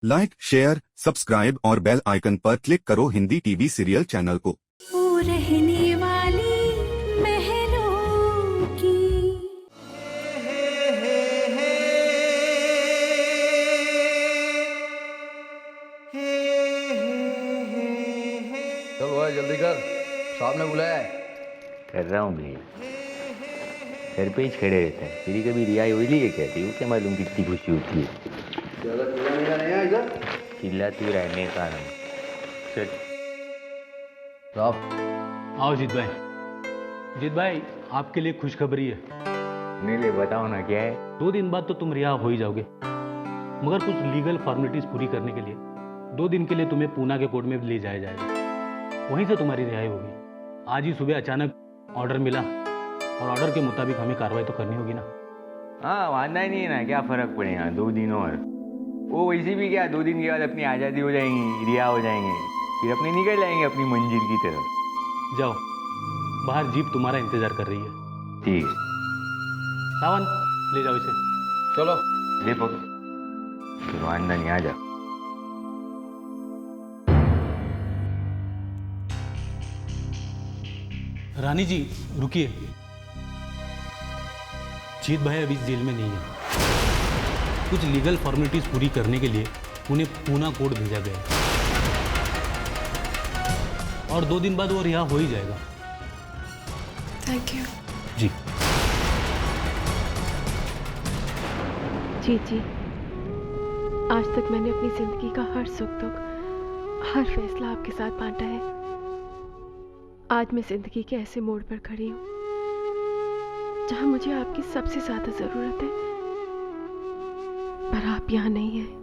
Like, share, subscribe और bell icon पर click करो हिंदी टीवी सीरियल चैनल को। वो रहने वाली महलों की। चल भाई जल्दी कर, साहब ने बुलाया है। कर रहा हूँ भैया, घर पे ही खड़े रहता है। तेरी कभी रिहाई हुई है क्या? तेरे को क्या मालूम कितनी खुशी होती है? ज़्यादा चिल्लाने नहीं है इधर। चिल्लाती रहने का नाम। चल साहब आओ जीत भाई आपके लिए खुशखबरी है। मेरे लिए बताओ ना क्या है। 2 दिन बाद तो तुम रिहा हो ही जाओगे, मगर कुछ लीगल फॉर्मेलिटीज पूरी करने के लिए 2 दिन के लिए तुम्हें पूना के कोर्ट में ले जाया जाएगा। वहीं से तुम्हारी रिहाई होगी। आज ही सुबह अचानक ऑर्डर मिला और ऑर्डर के मुताबिक हमें कार्रवाई तो करनी होगी ना। हाँ वादा नहीं है ना, क्या फ़र्क पड़ेगा 2 दिन और। वो वैसे भी क्या 2 दिन के बाद अपनी आज़ादी हो जाएंगी, रिहा हो जाएंगे, फिर अपने निकल जाएंगे अपनी मंजिल की तरफ। जाओ, बाहर जीप तुम्हारा इंतजार कर रही है। ठीक है, सावन ले जाओ इसे। चलो ले पकड़, फिर वादा नहीं, आ जा। रानी जी रुकिए, जीत भाई अभी जेल में नहीं है। कुछ लीगल फॉर्मेलिटीज पूरी करने के लिए उन्हें पूना कोर्ट भेजा गया है और 2 दिन बाद वो रिहा हो ही जाएगा। Thank you. जी जी, आज तक मैंने अपनी जिंदगी का हर सुख दुख, हर फैसला आपके साथ बांटा है। आज मैं जिंदगी के ऐसे मोड़ पर खड़ी हूँ जहां मुझे आपकी सबसे ज्यादा जरूरत है, पर आप यहाँ नहीं हैं।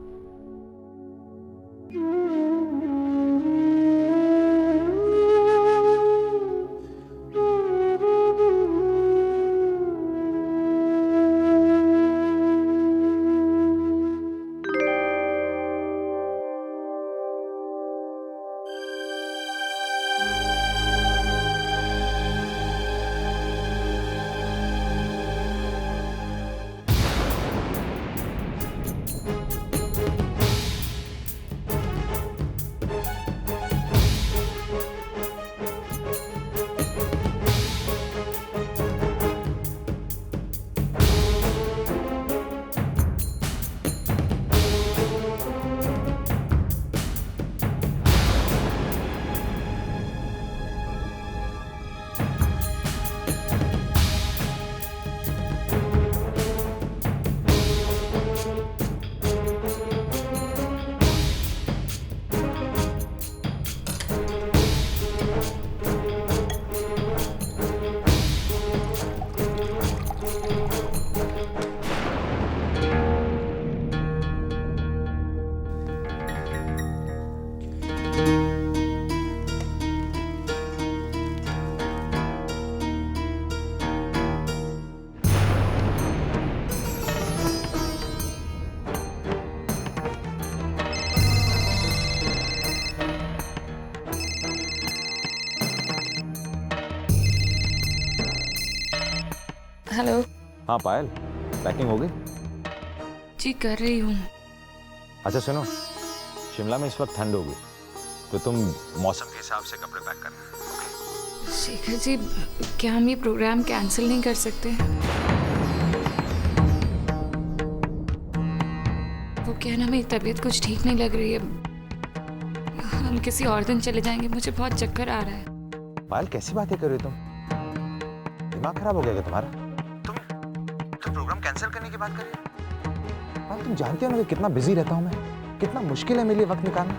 हेलो। हाँ पायल, पैकिंग हो गई? जी कर रही हूँ। अच्छा सुनो, शिमला में इस वक्त ठंड होगी तो तुम मौसम के हिसाब से कपड़े पैक करना। शेखर जी, क्या हम ये प्रोग्राम कैंसिल नहीं कर सकते? वो क्या ना, मेरी तबीयत कुछ ठीक नहीं लग रही है। हम किसी और दिन चले जाएंगे, मुझे बहुत चक्कर आ रहा है। पायल कैसी बातें कर रही हो तुम? दिमाग खराब हो गया क्या तुम्हारा? तुम प्रोग्राम कैंसिल करने की बात कर रही हो? पायल तुम जानते हो ना कि कितना बिजी रहता हूँ मैं, कितना मुश्किल है मेरे लिए वक्त निकालना,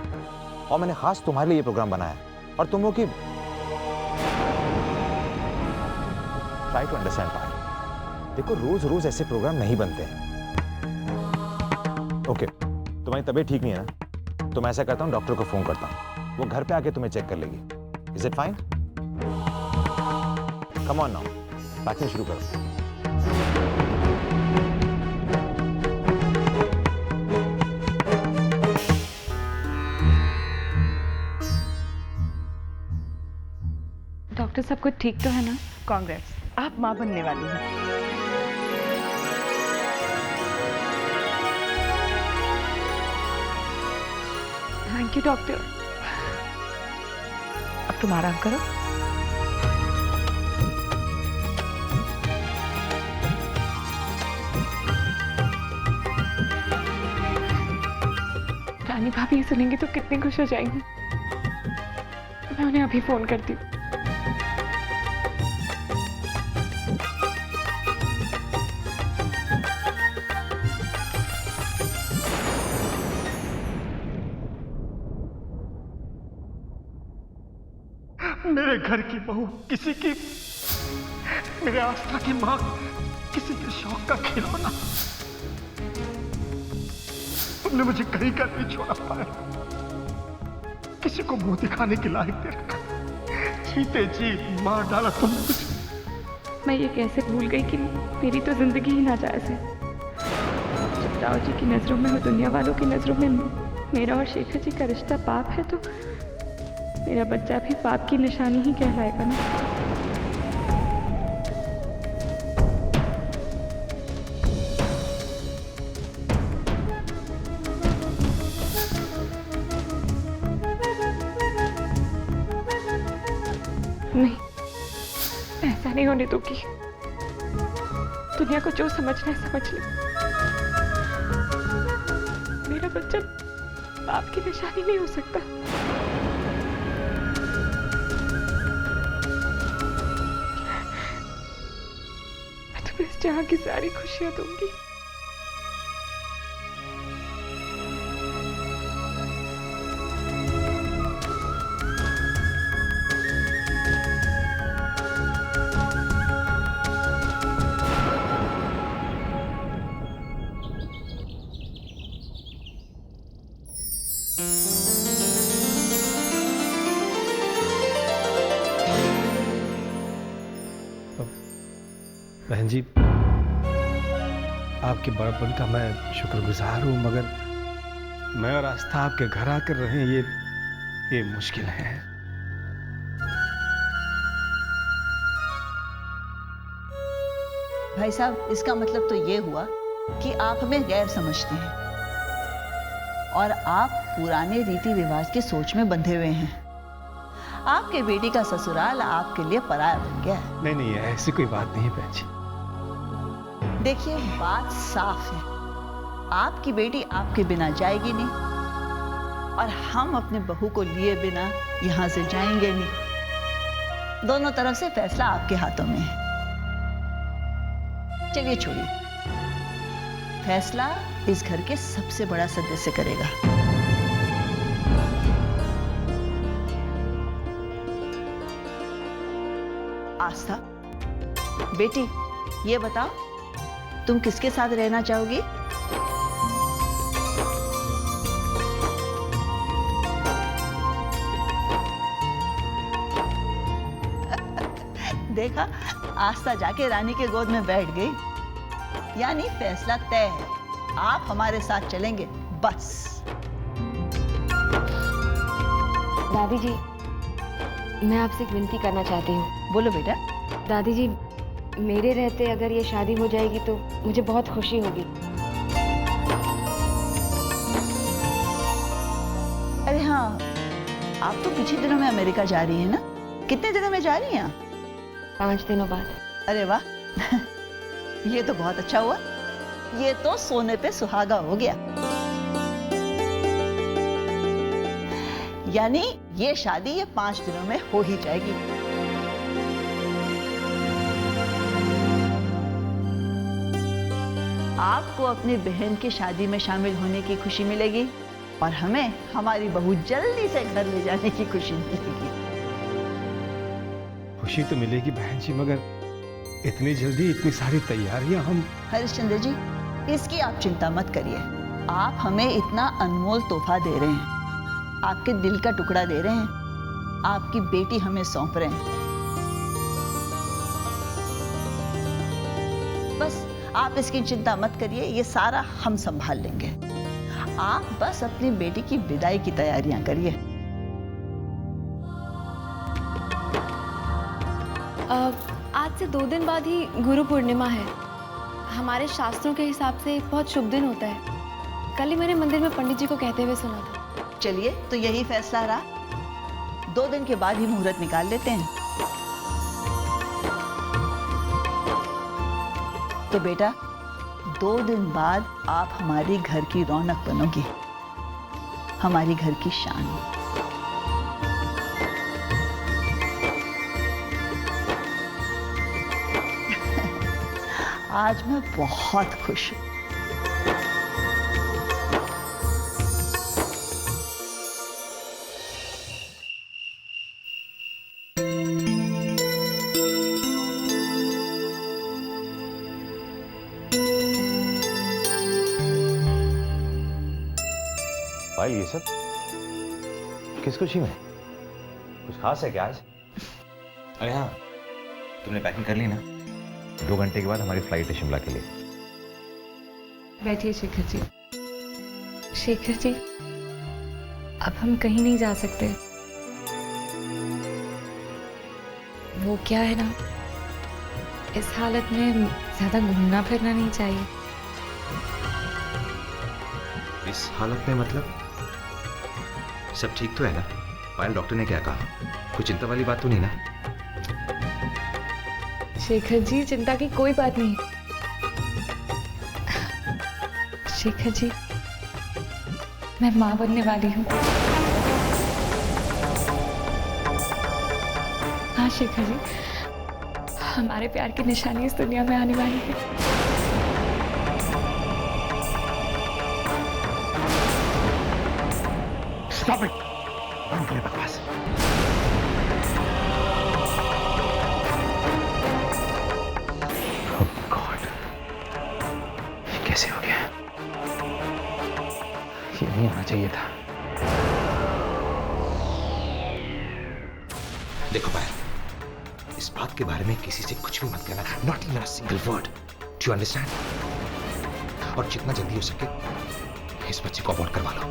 और मैंने खास तुम्हारे लिए ये प्रोग्राम बनाया है। और तुम हो कि ट्राई टू अंडरस्टैंड पायल। देखो रोज रोज ऐसे प्रोग्राम नहीं बनते हैं। ओके, तुम्हारी तबीयत ठीक नहीं है ना, तो मैं ऐसा करता हूँ डॉक्टर को फोन करता हूँ, वो घर पे आके तुम्हें चेक कर लेगी। Is it fine? Come on now, packing शुरू करो। डॉक्टर सब कुछ ठीक तो है ना? कांग्रेस, आप माँ बनने वाली हैं। Thank you doctor. अब तुम आराम करो। रानी भाभी सुनेंगे तो कितनी खुश हो जाएंगी। मैं उन्हें अभी फोन करती हूँ। मेरे घर की बहू किसी की, मेरे आस्था की मां किसी के शौक का खिलौना। तुमने मुझे कहीं का नहीं छोड़ा पाया, किसी को मुंह दिखाने के लायक दे रखा। जीते जी मार डाला तुमने मुझे। मैं ये कैसे भूल गई कि मेरी तो जिंदगी ही नाजायज है। जब राव जी की नजरों में और दुनिया वालों की नजरों में मेरा और शेखर जी का रिश्ता पाप है, तो मेरा बच्चा भी पाप की निशानी ही कहलाएगा ना। नहीं, ऐसा नहीं होने दूंगी। दुनिया को जो समझना है समझ ले। मेरा बच्चा पाप की निशानी नहीं हो सकता। मैं तुम्हें इस जहां की सारी खुशियां दूंगी। बहन जी, आपके बड़पन का मैं शुक्रगुजार हूं, मगर मैं और आस्था आपके घर आकर रहें, ये मुश्किल है। भाई साहब, इसका मतलब तो ये हुआ कि आप हमें गैर समझते हैं और आप पुराने रीति रिवाज की सोच में बंधे हुए हैं। आपके बेटी का ससुराल आपके लिए पराया बन गया है। नहीं नहीं, ऐसी कोई बात नहीं है बहन जी। देखिए, बात साफ है, आपकी बेटी आपके बिना जाएगी नहीं और हम अपने बहू को लिए बिना यहां से जाएंगे नहीं। दोनों तरफ से फैसला आपके हाथों में है। चलिए छोड़िए, फैसला इस घर के सबसे बड़ा सदस्य करेगा। आस्था, बेटी ये बताओ, तुम किसके साथ रहना चाहोगी? देखा, आस्था जाके रानी के गोद में बैठ गई। यानी फैसला तय है, आप हमारे साथ चलेंगे बस। दादी जी, मैं आपसे एक विनती करना चाहती हूँ। बोलो बेटा। दादी जी, मेरे रहते अगर ये शादी हो जाएगी तो मुझे बहुत खुशी होगी। अरे हाँ, आप तो कुछ ही दिनों में अमेरिका जा रही हैं ना? कितने दिनों में जा रही हैं? 5 दिनों बाद। अरे वाह, ये तो बहुत अच्छा हुआ। ये तो सोने पे सुहागा हो गया। यानी ये शादी ये 5 दिनों में हो ही जाएगी। आपको अपनी बहन की शादी में शामिल होने की खुशी मिलेगी और हमें हमारी बहू जल्दी से घर ले जाने की खुशी मिलेगी। खुशी तो मिलेगी बहन जी, मगर इतनी जल्दी इतनी सारी तैयारियां हम। हरिश्चंद्र जी, इसकी आप चिंता मत करिए। आप हमें इतना अनमोल तोहफा दे रहे हैं, आपके दिल का टुकड़ा दे रहे हैं, आपकी बेटी हमें सौंप रहे हैं। बस आप इसकी चिंता मत करिए, ये सारा हम संभाल लेंगे। आप बस अपनी बेटी की विदाई की तैयारियां करिए। आज से 2 दिन बाद ही गुरु पूर्णिमा है। हमारे शास्त्रों के हिसाब से एक बहुत शुभ दिन होता है। कल ही मैंने मंदिर में पंडित जी को कहते हुए सुना था। चलिए, तो यही फैसला रहा। 2 दिन के बाद ही मुहूर्त निकाल लेते हैं। तो बेटा, 2 दिन बाद आप हमारी घर की रौनक बनोगी, हमारी घर की शान। आज मैं बहुत खुश हूं। भाई ये सब किस खुशी में? कुछ खास है क्या आज? अरे हाँ, तुमने पैकिंग कर ली ना? 2 घंटे के बाद हमारी फ्लाइट है शिमला के लिए। बैठिए शेखर जी। शेखर जी, अब हम कहीं नहीं जा सकते। वो क्या है ना, इस हालत में ज्यादा घूमना फिरना नहीं चाहिए। इस हालत में मतलब? सब ठीक तो है ना? पायल डॉक्टर ने क्या कहा? कोई चिंता वाली बात तो नहीं ना? शेखर जी, चिंता की कोई बात नहीं। शेखर जी, मैं मां बनने वाली हूँ। हाँ शेखर जी, हमारे प्यार की निशानी इस दुनिया में आने वाली है। Stop it! बंद करें बकवास। Oh God, ये कैसे हो गया? ये नहीं होना चाहिए था। देखो पायल, इस बात के बारे में किसी से कुछ भी मत कहना, not even a single word. Do you understand? और जितना जल्दी हो सके इस बच्चे को अबॉर्ट करवा लो।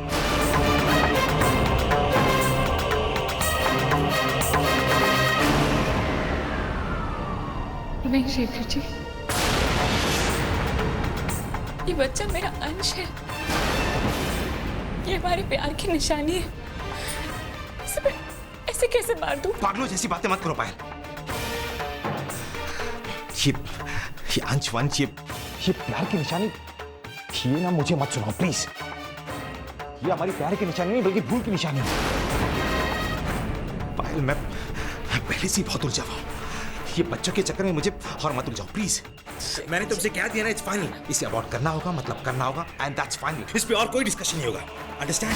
नहीं शेखर जी, ये बच्चा मेरा अंश है, ये हमारे प्यार की निशानी है। इसे ऐसे कैसे मार दूं? पागलों जैसी बातें मत करो पायल। ये अंश वंश, ये प्यार की निशानी, ये ना मुझे मत सुनाओ प्लीज। ये हमारी प्यार की निशानी नहीं बल्कि भूल की निशानी है। पायल, मैं पहले से ही बहुत उलझा हुआ हूं। ये बच्चों के चक्कर में मुझे और मत उलझाओ प्लीज। मैंने तुमसे कह दिया ना, इट्स फाइनल। इसे अबॉर्ट करना होगा मतलब करना होगा, एंड दैट्स फाइनल। इस पे और कोई डिस्कशन नहीं होगा, अंडरस्टैंड?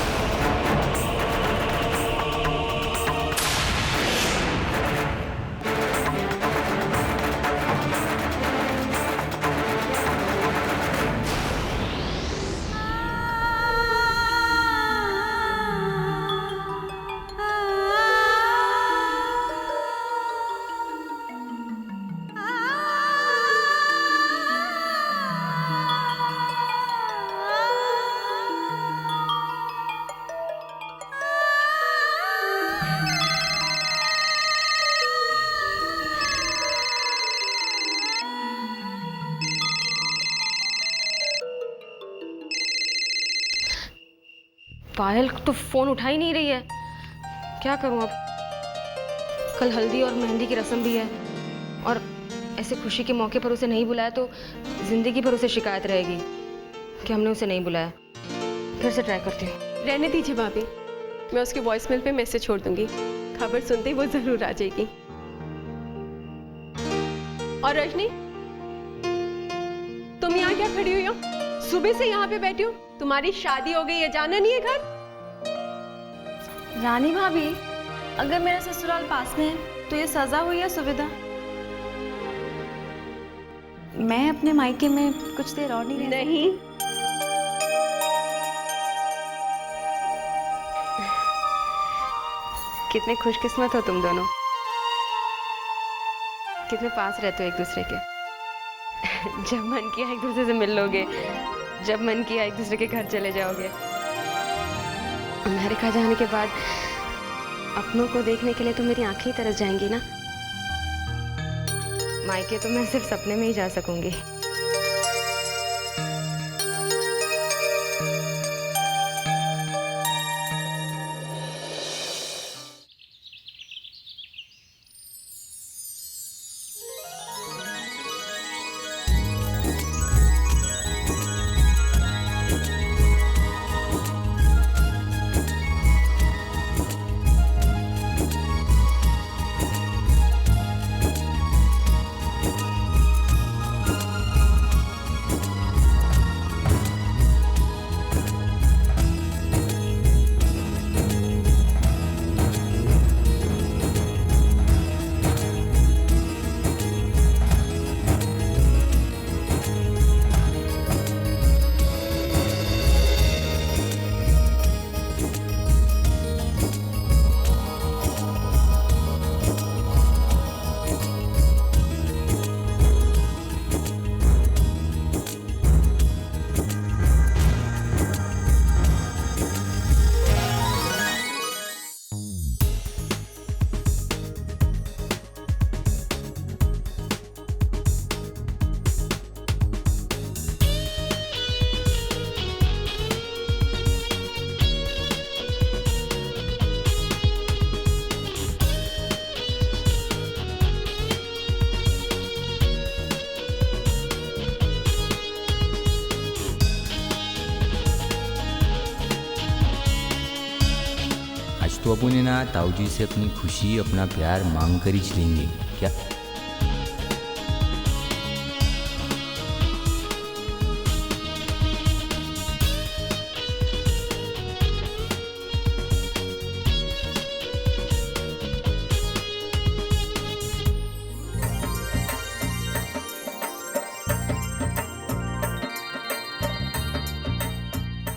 पायल तो फोन उठा ही नहीं रही है, क्या करूं अब? कल हल्दी और मेहंदी की रस्म भी है, और ऐसे खुशी के मौके पर उसे नहीं बुलाया तो जिंदगी भर उसे शिकायत रहेगी कि हमने उसे नहीं बुलाया। फिर से ट्राई करती हूँ। रहने दीजिए भाभी, मैं उसके वॉइसमेल पे मैसेज छोड़ दूंगी, खबर सुनते ही वो जरूर आ जाएगी। और रजनी, तुम यहाँ क्या खड़ी हुई हो? सुबह से यहाँ पे बैठी हो, तुम्हारी शादी हो गई है, जाना नहीं है घर? रानी भाभी, अगर मेरा ससुराल पास में है तो ये सजा हुई या सुविधा? मैं अपने मायके में कुछ देर और नहीं रह नहीं, कितने खुशकिस्मत हो तुम दोनों, कितने पास रहते हो एक दूसरे के। जब मन किया एक दूसरे से मिल लोगे, जब मन किया एक दूसरे के घर चले जाओगे। अमेरिका जाने के बाद अपनों को देखने के लिए तो मेरी आंखें ही तरस जाएंगी ना। मायके तो मैं सिर्फ सपने में ही जा सकूंगी। तो अपन है ना ताऊजी से अपनी खुशी अपना प्यार मांग कर ही लेंगे क्या?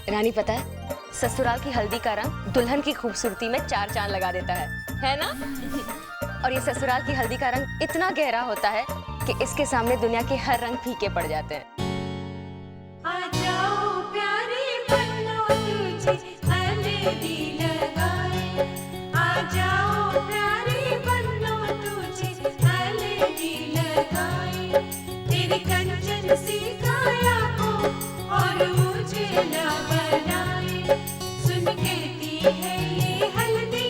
रानी, पता है ससुराल की हल्दी का रंग दुल्हन की खूबसूरती में 4 चांद लगा देता है ना? और ये ससुराल की हल्दी का रंग इतना गहरा होता है कि इसके सामने दुनिया के हर रंग फीके पड़ जाते हैं। आ जाओ प्यारे बनो तुझे हल्दी लगाए, आ जाओ प्यारे बनो तुझे हल्दी लगाए, तेरे कंचन सी काया को और मुझे ना बनाए, सुन कहती है ये हल्दी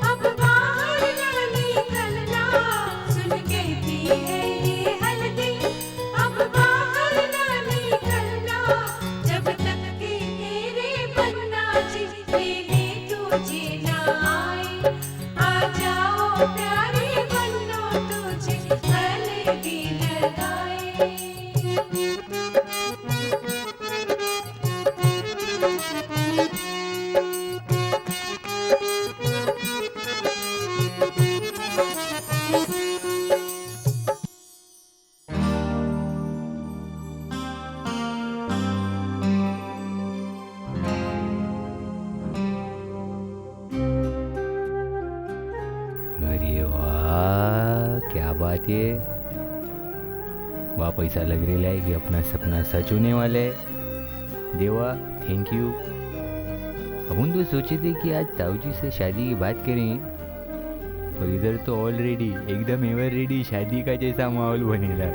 अब बाहर ना निकलना, सुन कहती है ये हल्दी अब बाहर ना निकलना, जब तक के तेरे बन्ना जी मेरे तुझे ना आए, आ जाओ प्यारे बनो तुझे हल्दी लगाए। अरे वाह, क्या बात है। वाह, ऐसा लग रहा है कि अपना सपना सच होने वाला है। देवा, थैंक यू। हम तो सोचे थे कि आज ताऊजी से शादी की बात करें, पर इधर तो ऑलरेडी एकदम एवर रेडी शादी का जैसा माहौल बनेला।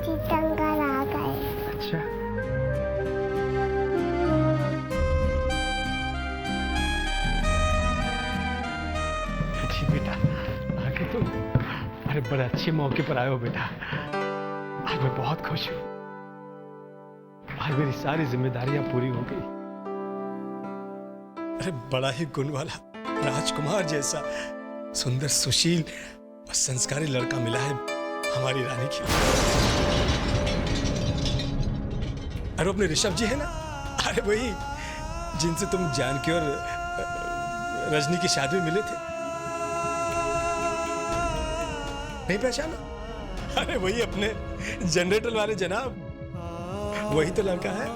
चितंगल आ गए। अच्छा, जी बेटा आगे तुम। अरे बड़े अच्छे मौके पर आए हो बेटा, आज मैं बहुत खुश हूँ। आज मेरी सारी जिम्मेदारियां पूरी हो गई। अरे बड़ा ही गुण वाला राजकुमार जैसा सुंदर सुशील और संस्कारी लड़का मिला है हमारी रानी की। अरे अपने ऋषभ जी है ना, अरे वही जिनसे तुम जानकी और रजनी की शादी में मिले थे, नहीं पहचाना? अरे वही अपने जनरेटर वाले जनाब, वही तो लड़का है।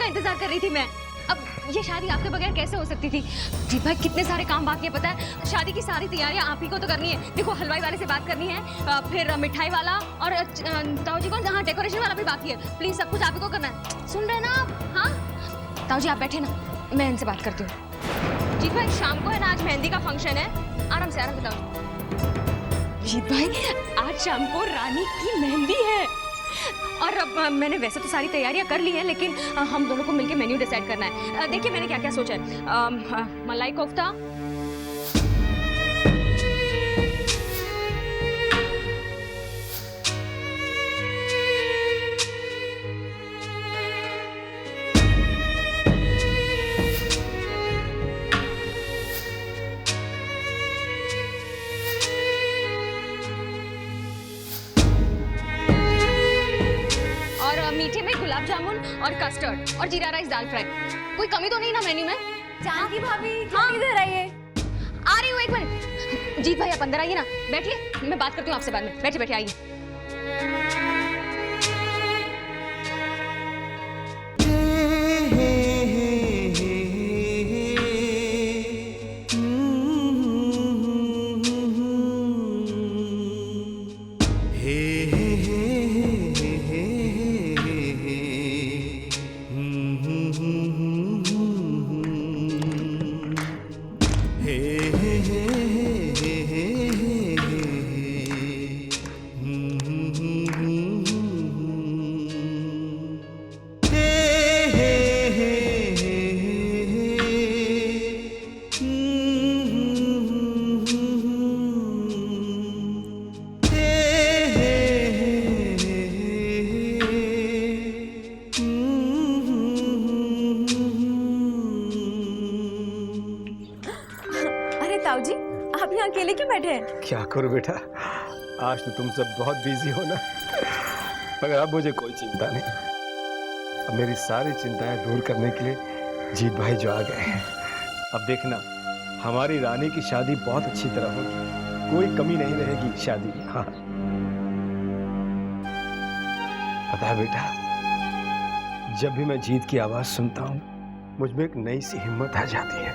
इंतजार कर रही थी मैं। अब ये शादी आपके बगैर कैसे हो सकती थी? जीत भाई कितने सारे काम बाकी है पता है। शादी की सारी तैयारियां आप ही को तो करनी है। देखो हलवाई वाले से बात करनी है, फिर मिठाई वाला और ताऊ जी को हाँ डेकोरेशन वाला भी बाकी है। प्लीज सब कुछ आप ही को करना है, सुन रहे ना आप? हाँ ताऊ जी आप बैठे ना, मैं इनसे बात करती हूँ। जीत भाई शाम को है ना, आज मेहंदी का फंक्शन है, आराम से बताओ। जीत भाई आज शाम को रानी की मेहंदी है और अब मैंने वैसे तो सारी तैयारियां कर ली हैं, लेकिन हम दोनों को मिलके मेन्यू डिसाइड करना है। देखिए मैंने क्या क्या सोचा है। मलाई कोफ्ता, गुलाब जामुन और कस्टर्ड और जीरा राइस दाल फ्राई। कोई कमी तो नहीं ना मेन्यू में? जानकी भाभी इधर आइए। आ रही हूँ, एक मिनट। जीत भाई आप अंदर आइए ना, बैठिए, मैं बात करती हूँ आपसे बाद में। बैठिए बैठिए, आइए। ताऊजी, आप यहाँ अकेले क्यों बैठे हैं? क्या करूं बेटा, आज तो तुम सब बहुत बिजी हो ना, मगर अब मुझे कोई चिंता नहीं। अब मेरी सारी चिंताएं दूर करने के लिए जीत भाई जो आ गए हैं। अब देखना, हमारी रानी की शादी बहुत अच्छी तरह होगी, कोई कमी नहीं रहेगी शादी में। हाँ पता है बेटा, जब भी मैं जीत की आवाज सुनता हूँ मुझ में एक नई सी हिम्मत आ जाती है,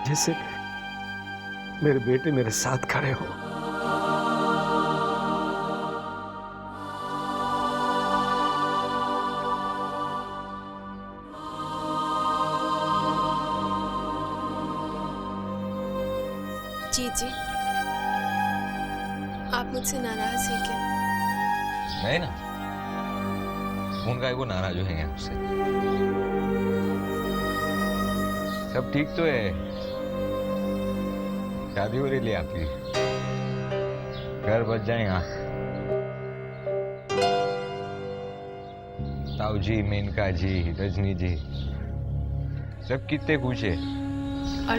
जैसे मेरे बेटे मेरे साथ खड़े हो। जी आप मुझसे नाराज हैं क्या? नहीं ना, उनका वो नाराज होंगे आपसे। सब ठीक तो है, शादी हो रही है आपकी, घर बच जाएगा। ताऊ जी, मेनका जी, रजनी जी, सब कितने खुश है। और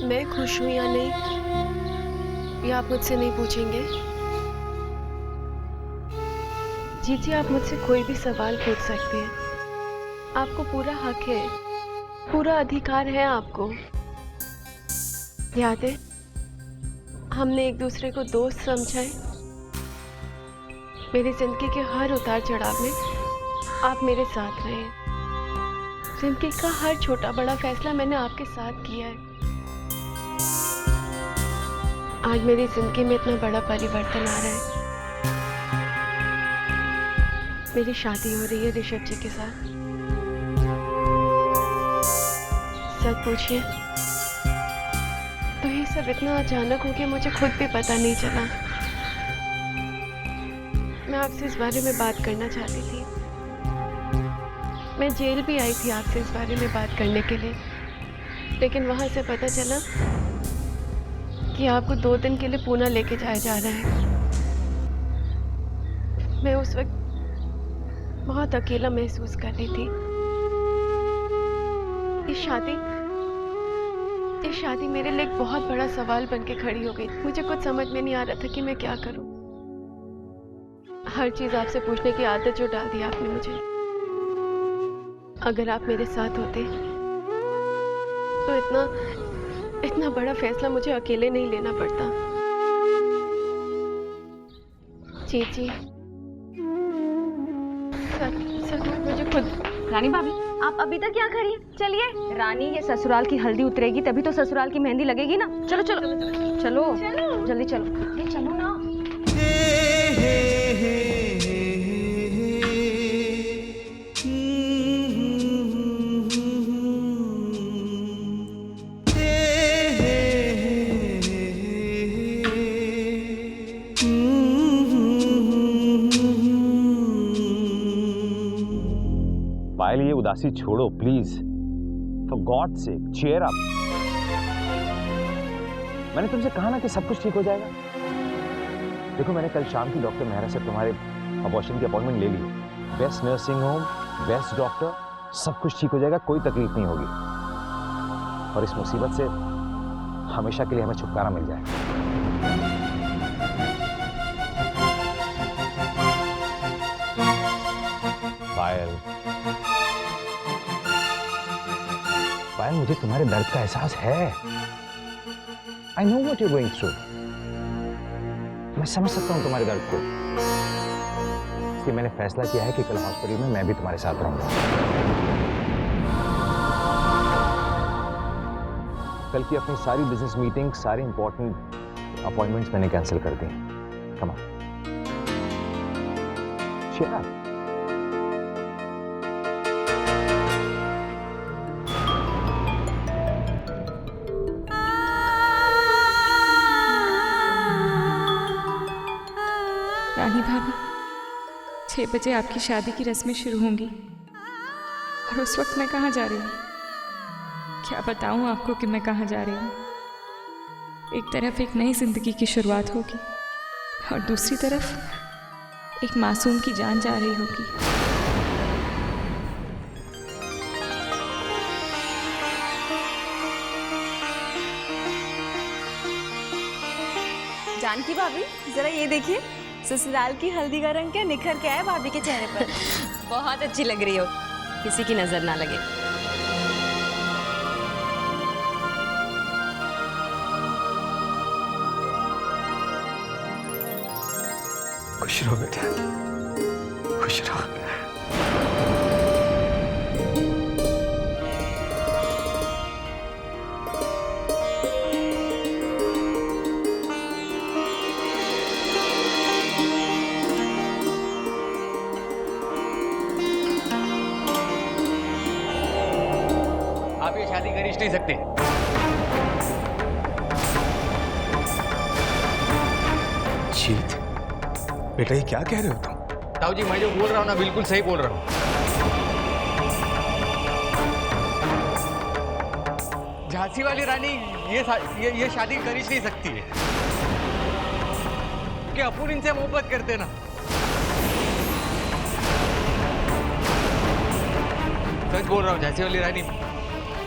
मैं खुश हूं या नहीं, या आप मुझसे नहीं पूछेंगे? जी आप मुझसे कोई भी सवाल पूछ सकते हैं, आपको पूरा हक है, पूरा अधिकार है आपको। याद है हमने एक दूसरे को दोस्त समझा है। मेरी जिंदगी के हर उतार चढ़ाव में आप मेरे साथ रहे। जिंदगी का हर छोटा बड़ा फैसला मैंने आपके साथ किया है। आज मेरी जिंदगी में इतना बड़ा परिवर्तन आ रहा है। मेरी शादी हो रही है ऋषभ जी के साथ। सच पूछिए तो ये सब इतना अचानक हो गया, मुझे खुद भी पता नहीं चला। मैं आपसे इस बारे में बात करना चाहती थी। मैं जेल भी आई थी आपसे इस बारे में बात करने के लिए, लेकिन वहां से पता चला कि आपको 2 दिन के लिए पूना लेके जाया जा रहा है। मैं उस वक्त बहुत अकेला महसूस कर रही थी। ये शादी मेरे लिए एक बहुत बड़ा सवाल बन के खड़ी हो गई। मुझे कुछ समझ में नहीं आ रहा था कि मैं क्या करूं। हर चीज आपसे पूछने की आदत जो डाल दी आपने मुझे। अगर आप मेरे साथ होते तो इतना बड़ा फैसला मुझे अकेले नहीं लेना पड़ता। जी सच मुझे खुद। रानी भाभी, आप अभी तक यहाँ खड़ी हैं? चलिए, रानी ये ससुराल की हल्दी उतरेगी तभी तो ससुराल की मेहंदी लगेगी ना। चलो चलो चलो चलो जल्दी चलो, ये चलो ना। पायल, ये उदासी छोड़ो please, for God sake cheer up. मैंने तुमसे कहा ना कि सब कुछ ठीक हो जाएगा। देखो, मैंने कल शाम की डॉक्टर मेहरा से तुम्हारे अबॉर्शन की अपॉइंटमेंट ले ली। Best nursing home, best doctor, सब कुछ ठीक हो जाएगा, कोई तकलीफ नहीं होगी और इस मुसीबत से हमेशा के लिए हमें छुटकारा मिल जाएगा। पायल, पायल मुझे तुम्हारे दर्द का एहसास है। I know what you going through. मैं समझ सकता हूं तुम्हारे दर्द को। इसलिए मैंने फैसला किया है कि कल हॉस्पिटल में मैं भी तुम्हारे साथ रहूंगा। कल की अपनी सारी बिजनेस मीटिंग, सारी इंपॉर्टेंट अपॉइंटमेंट्स मैंने कैंसिल कर दी। Come on, cheer up. Rani भाभी, 6 बजे आपकी शादी की रस्में शुरू होंगी और उस वक्त मैं कहाँ जा रही हूँ? क्या बताऊँ आपको कि मैं कहाँ जा रही हूँ? एक तरफ एक नई जिंदगी की शुरुआत होगी और दूसरी तरफ एक मासूम की जान जा रही होगी। जानकी भाभी, जरा ये देखिए, ससुराल की हल्दी का रंग क्या निखर के आया भाभी के चेहरे पर। बहुत अच्छी लग रही हो, किसी की नजर ना लगे। खुश रहो बेटा, खुश रहो। आप ये शादी कर ही नहीं सकते। जीत, बेटा ये क्या कह रहे हो तुम? ताऊ जी, मैं जो बोल रहा हूँ ना, बिल्कुल सही बोल रहा हूँ। झांसी वाली रानी ये शादी कर ही नहीं सकती है कि अपन इनसे मोहब्बत करते ना। सच बोल रहा हूँ, झांसी वाली रानी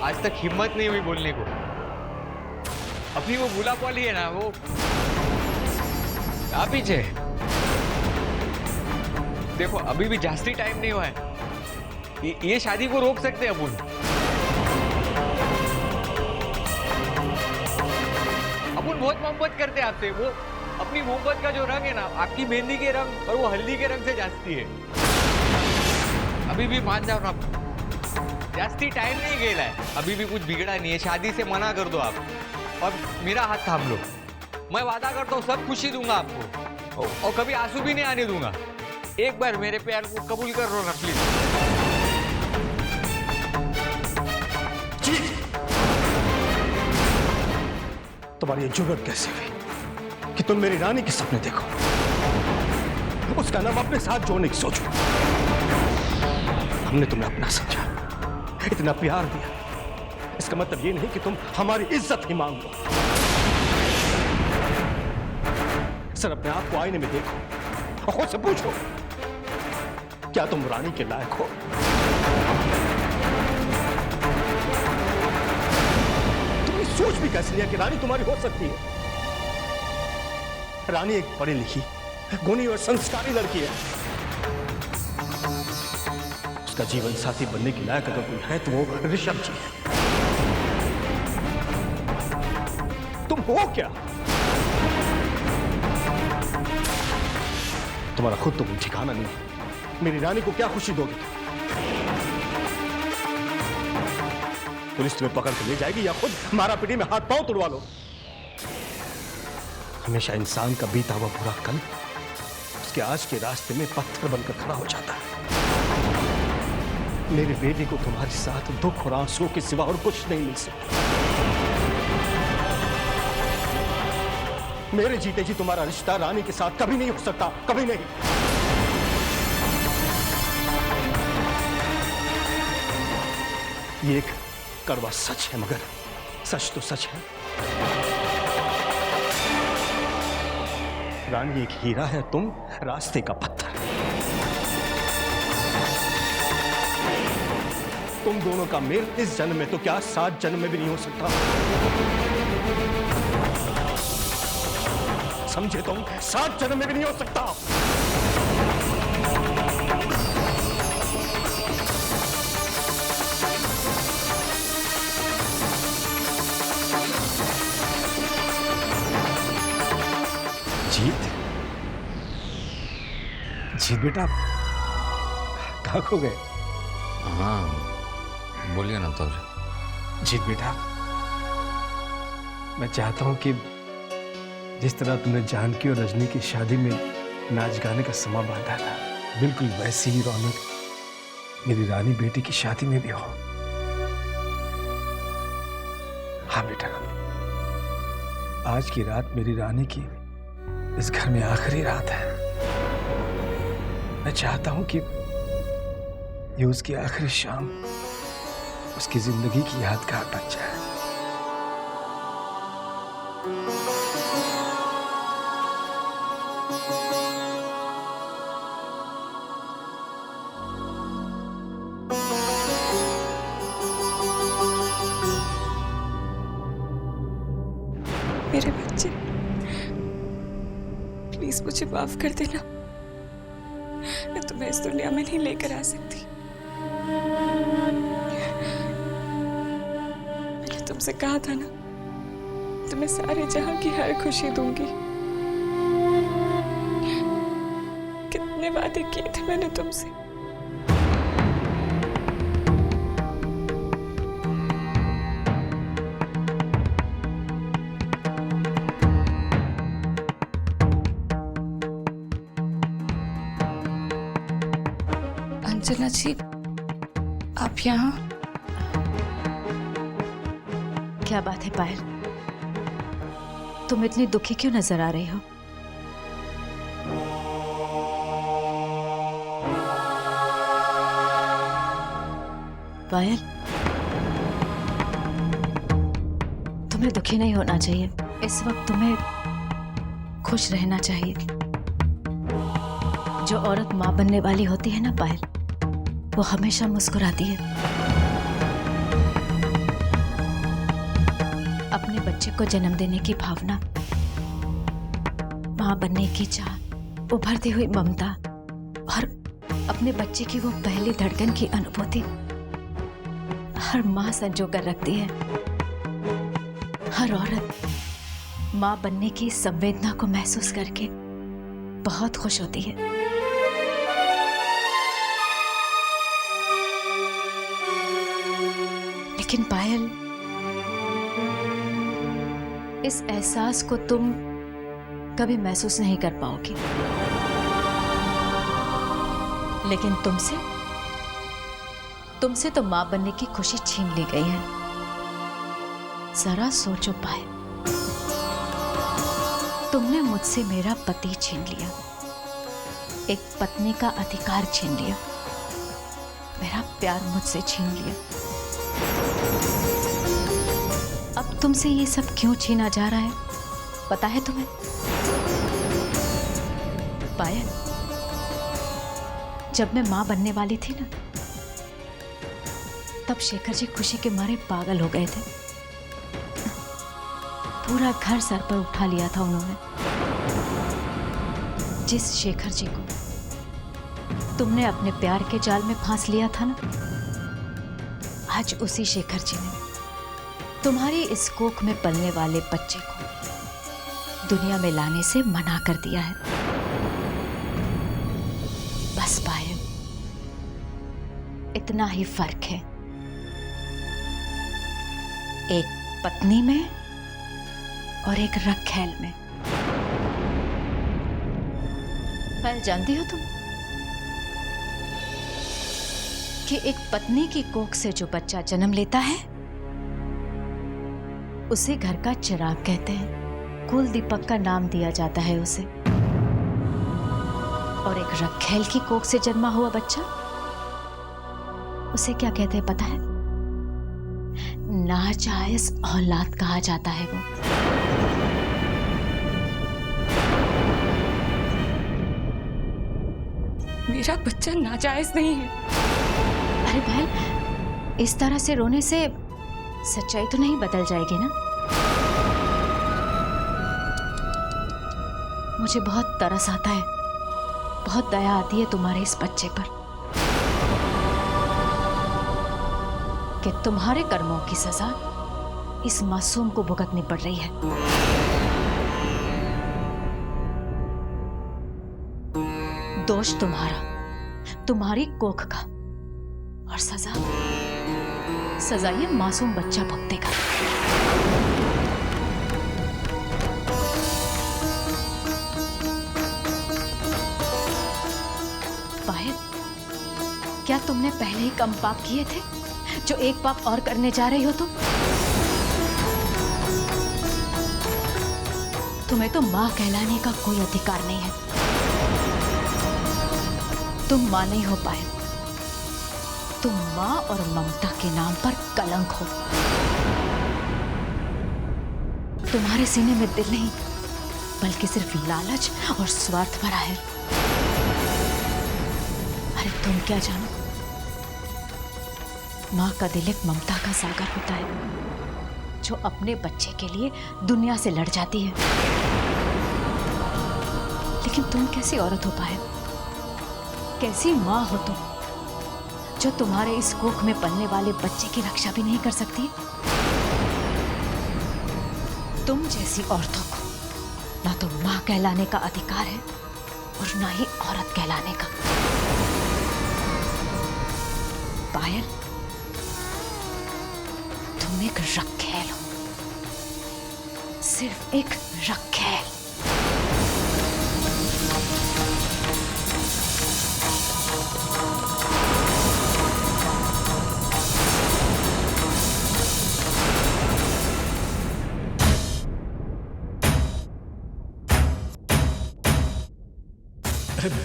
आज तक हिम्मत नहीं हुई बोलने को। अपनी वो गुलाब वाली है ना, वो आप पीछे देखो, अभी भी जास्ती टाइम नहीं हुआ है। ये शादी को रोक सकते हैं अपन। अपन बहुत मोहब्बत करते हैं आपसे। वो अपनी मोहब्बत का जो रंग है ना, आपकी मेहंदी के रंग और वो हल्दी के रंग से जास्ती है। अभी भी मान जाओ ना, जास्ती टाइम नहीं गेला है, अभी भी कुछ बिगड़ा नहीं है। शादी से मना कर दो आप और मेरा हाथ थाम लो। मैं वादा करता हूँ सब खुशी दूंगा आपको और कभी आंसू भी नहीं आने दूंगा। एक बार मेरे प्यार को कबूल कर लो ना प्लीज। तुम्हारी ये जुर्रत कैसे हुई कि तुम मेरी रानी के सपने देखो, उसका नाम अपने साथ जोड़ने की सोचो? हमने तुम्हें अपना समझा, इतना प्यार दिया, इसका मतलब ये नहीं कि तुम हमारी इज्जत ही मांग लो। सर, अपने आप को आईने में देखो और खुद से पूछो, क्या तुम रानी के लायक हो? तुमने सोच भी कैसे लिया कि रानी तुम्हारी हो सकती है? रानी एक पढ़ी लिखी, गुणी और संस्कारी लड़की है। उसका जीवन साथी बनने की लायक अगर कोई है तो वो ऋषभ जी है। तुम हो क्या? तुम्हारा खुद तो कोई ठिकाना नहीं है। मेरी रानी को क्या खुशी दोगे? पुलिस तुम्हें पकड़ के ले जाएगी या खुद मारा पीटी में हाथ पांव तुड़वा लो। हमेशा इंसान का बीता हुआ बुरा कल उसके आज के रास्ते में पत्थर बनकर खड़ा हो जाता है। मेरी बेटी को तुम्हारे साथ दुख और आंसुओं के सिवा और कुछ नहीं मिल सकता। मेरे जीते जी तुम्हारा रिश्ता रानी के साथ कभी नहीं हो सकता, कभी नहीं। ये एक कड़वा सच है, मगर सच तो सच है। रानी एक हीरा है, तुम रास्ते का पत्थर। तुम दोनों का मेल इस जन्म में तो क्या 7 जन्म में भी नहीं हो सकता। समझे तुम? 7 जन्म में भी नहीं हो सकता। जीत जीत बेटा, कहाँ खो गए? हाँ बोलिए ना तो। जीत बेटा, मैं चाहता हूं कि जिस तरह तुमने जानकी और रजनी की शादी में नाच गाने का समा बांधा था, बिल्कुल वैसी ही रौनक मेरी रानी बेटी की शादी में भी हो। हाँ बेटा, आज की रात मेरी रानी की इस घर में आखिरी रात है। मैं चाहता हूं कि ये उसकी आखिरी शाम उसकी जिंदगी की यादगार बन जाए। मेरे बच्चे, प्लीज मुझे माफ कर देना। मैं तुम्हें इस दुनिया में नहीं लेकर आ सकती। मैंने तुमसे कहा था ना, तुम्हें सारे जहां की हर खुशी दूंगी। कितने वादे किए थे मैंने तुमसे। अंजना जी, आप यहाँ? क्या बात है पायल, तुम इतनी दुखी क्यों नजर आ रही हो? पायल, तुम्हें दुखी नहीं होना चाहिए। इस वक्त तुम्हें खुश रहना चाहिए। जो औरत मां बनने वाली होती है ना पायल, वो हमेशा मुस्कुराती है। अपने बच्चे को जन्म देने की भावना, मां बनने की चाह, उभरती हुई ममता और अपने बच्चे की वो पहली धड़कन की अनुभूति हर मां संजो कर रखती है। हर औरत मां बनने की संवेदना को महसूस करके बहुत खुश होती है। लेकिन पायल, इस एहसास को तुम कभी महसूस नहीं कर पाओगी। लेकिन तुमसे तो मां बनने की खुशी छीन ली गई है। जरा सोचो पायल, तुमने मुझसे मेरा पति छीन लिया, एक पत्नी का अधिकार छीन लिया, मेरा प्यार मुझसे छीन लिया। अब तुमसे ये सब क्यों छीना जा रहा है, पता है तुम्हें? पायल, जब मैं मां बनने वाली थी ना, तब शेखर जी खुशी के मारे पागल हो गए थे। पूरा घर सर पर उठा लिया था उन्होंने। जिस शेखर जी को तुमने अपने प्यार के जाल में फांस लिया था ना, आज उसी शेखर जी ने तुम्हारी इस कोख में पलने वाले बच्चे को दुनिया में लाने से मना कर दिया है। बस पायल, इतना ही फर्क है एक पत्नी में और एक रखैल में। पायल, जानती हो तुम कि एक पत्नी की कोख से जो बच्चा जन्म लेता है उसे घर का चिराग कहते हैं, कुल दीपक का नाम दिया जाता है उसे। और एक रखैल की कोख से जन्मा हुआ बच्चा, उसे क्या कहते हैं पता है? नाजायज औलाद कहा जाता है वो। मेरा बच्चा नाजायज नहीं है। अरे बहन, इस तरह से रोने से सच्चाई तो नहीं बदल जाएगी ना? मुझे बहुत तरस आता है, बहुत दया आती है तुम्हारे इस बच्चे पर कि तुम्हारे कर्मों की सजा इस मासूम को भुगतनी पड़ रही है। दोष तुम्हारा, तुम्हारी कोख का, और सजा ये मासूम बच्चा भुगतेगा। पायल, क्या तुमने पहले ही कम पाप किए थे जो एक पाप और करने जा रही हो तुम? तुम्हें तो मां कहलाने का कोई अधिकार नहीं है। तुम मां नहीं हो पायल, तुम मां और ममता के नाम पर कलंक हो। तुम्हारे सीने में दिल नहीं बल्कि सिर्फ लालच और स्वार्थ भरा है। अरे तुम क्या जानो, मां का दिल एक ममता का सागर होता है जो अपने बच्चे के लिए दुनिया से लड़ जाती है। लेकिन तुम कैसी औरत हो पाए, कैसी मां हो तुम जो तुम्हारे इस कोख में पलने वाले बच्चे की रक्षा भी नहीं कर सकती? तुम जैसी औरतों को ना तो मां कहलाने का अधिकार है और ना ही औरत कहलाने का। पायल, तुम एक रखेल हो, सिर्फ एक रखेल।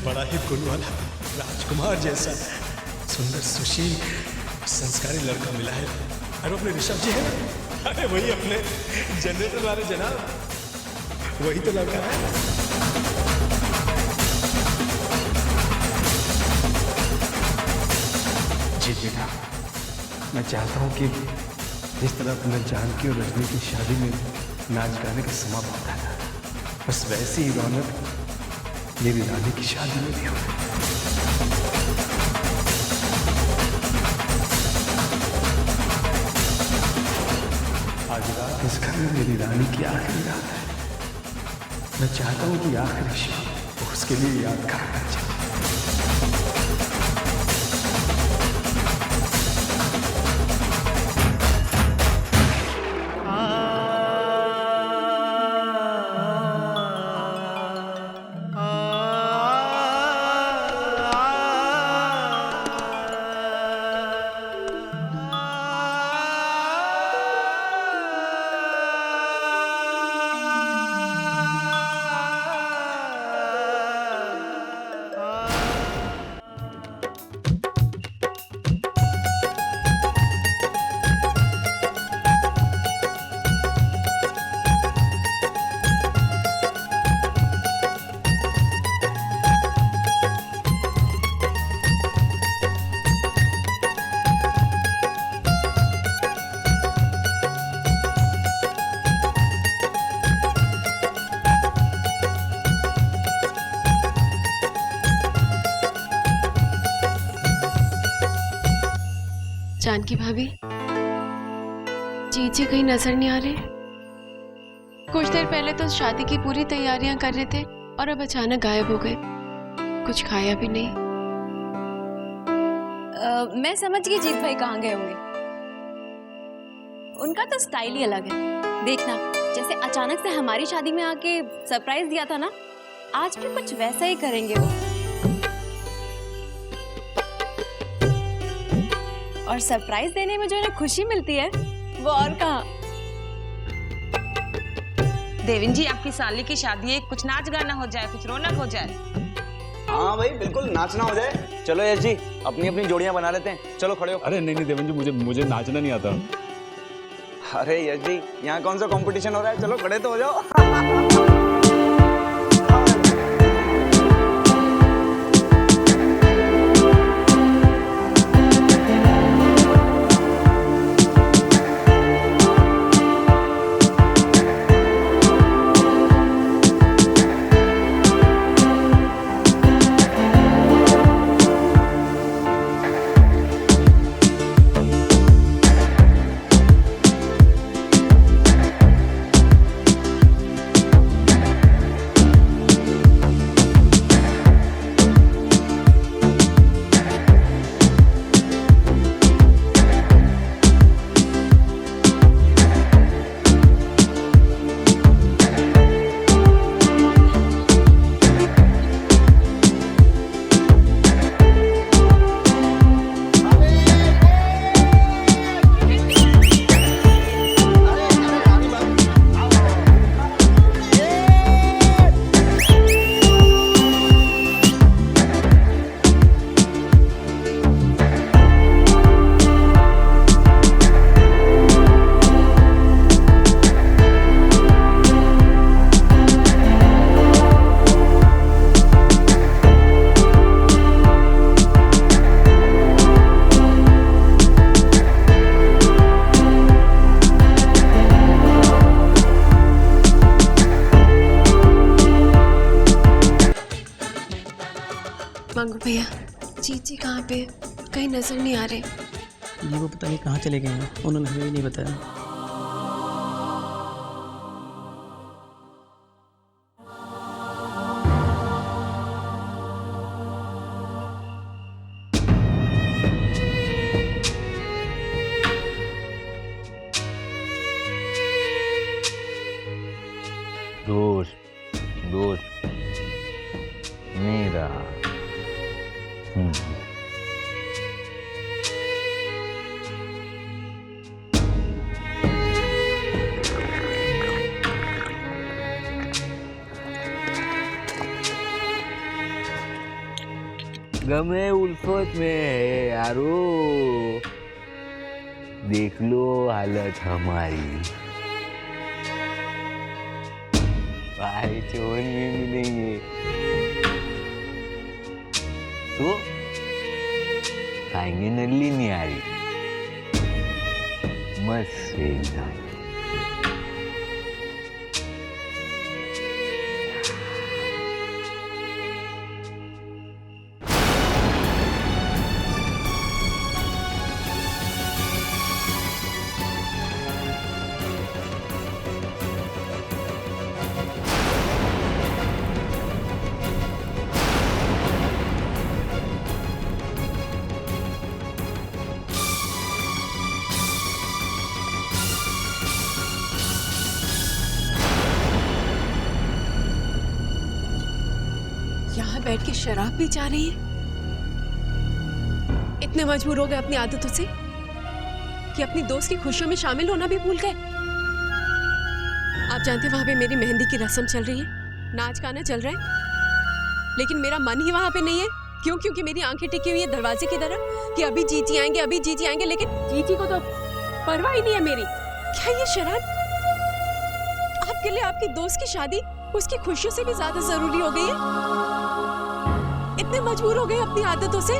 बड़ा ही गुण वाला राजकुमार जैसा सुंदर सुशील संस्कारी लड़का मिला है। अरे अपने ऋषभ जी है ना, अरे वही अपने जनरेटर वाले जनाब, वही तो लग रहा है। जी बेटा, मैं चाहता हूँ कि जिस तरह तुमने जानकी और रजनी की शादी में नाच गाने का समा बांधा था, बस वैसी ही रौनक मेरी रानी की शादी में भी हो। आज रात इस घर में मेरी रानी की आखिरी रात है। मैं चाहता हूं कि आखिरी शाम उसके लिए यादगार बन जाए। जानकी भाभी, जीत जी कहीं नजर नहीं आ रहे। कुछ देर पहले तो शादी की पूरी तैयारियां कर रहे थे और अब अचानक गायब हो गए, कुछ खाया भी नहीं। मैं समझ गई जीत भाई कहाँ गए होंगे। उनका तो स्टाइल ही अलग है। देखना, जैसे अचानक से हमारी शादी में आके सरप्राइज दिया था ना, आज भी कुछ वैसा ही करेंगे वो। और सरप्राइज देने में जो इन्हें खुशी मिलती है वो और कहाँ। देवेन जी, आपकी साली की शादी है, कुछ नाच गाना हो जाए, कुछ रौनक हो जाए। हाँ भाई, बिल्कुल नाचना हो जाए। चलो यश जी, अपनी अपनी जोड़ियां बना लेते हैं। चलो खड़े हो। अरे नहीं देवेन जी, मुझे नाचना नहीं आता। अरे यश जी, यहाँ कौन सा कंपटीशन हो रहा है? चलो खड़े तो हो जाओ। मांगू भैया, जीजी कहाँ पे? कहीं नजर नहीं आ रहे। ये वो पता नहीं कहाँ चले गए हैं, उन्होंने हमें भी नहीं बताया। दोस्त दोस्त मेरा गमे उल्फत में है यारो, देख लो हालत हमारी। भाई चोन में मिलेंगे तो खाएंगे नल्ली निहारी, मस्त एकदम। यहाँ बैठ के शराब भी जा रही है। इतने मजबूर हो गए अपनी आदतों से कि अपनी दोस्त की खुशियों में शामिल होना भी भूल गए। आप जानते हैं वहां पे मेरी मेहंदी की रस्म चल रही है, नाच गाना चल रहा है, लेकिन मेरा मन ही वहां पे नहीं है। क्यों? क्योंकि मेरी आंखें टिकी हुई है दरवाजे की तरफ कि अभी जीजी आएंगे, अभी जीजी आएंगे, लेकिन जीजी को तो परवाह ही नहीं है मेरी। क्या ये शराब आपके लिए आपकी दोस्त की शादी उसकी खुशियों से भी ज्यादा जरूरी हो गई है? इतने मजबूर हो गए अपनी आदतों से।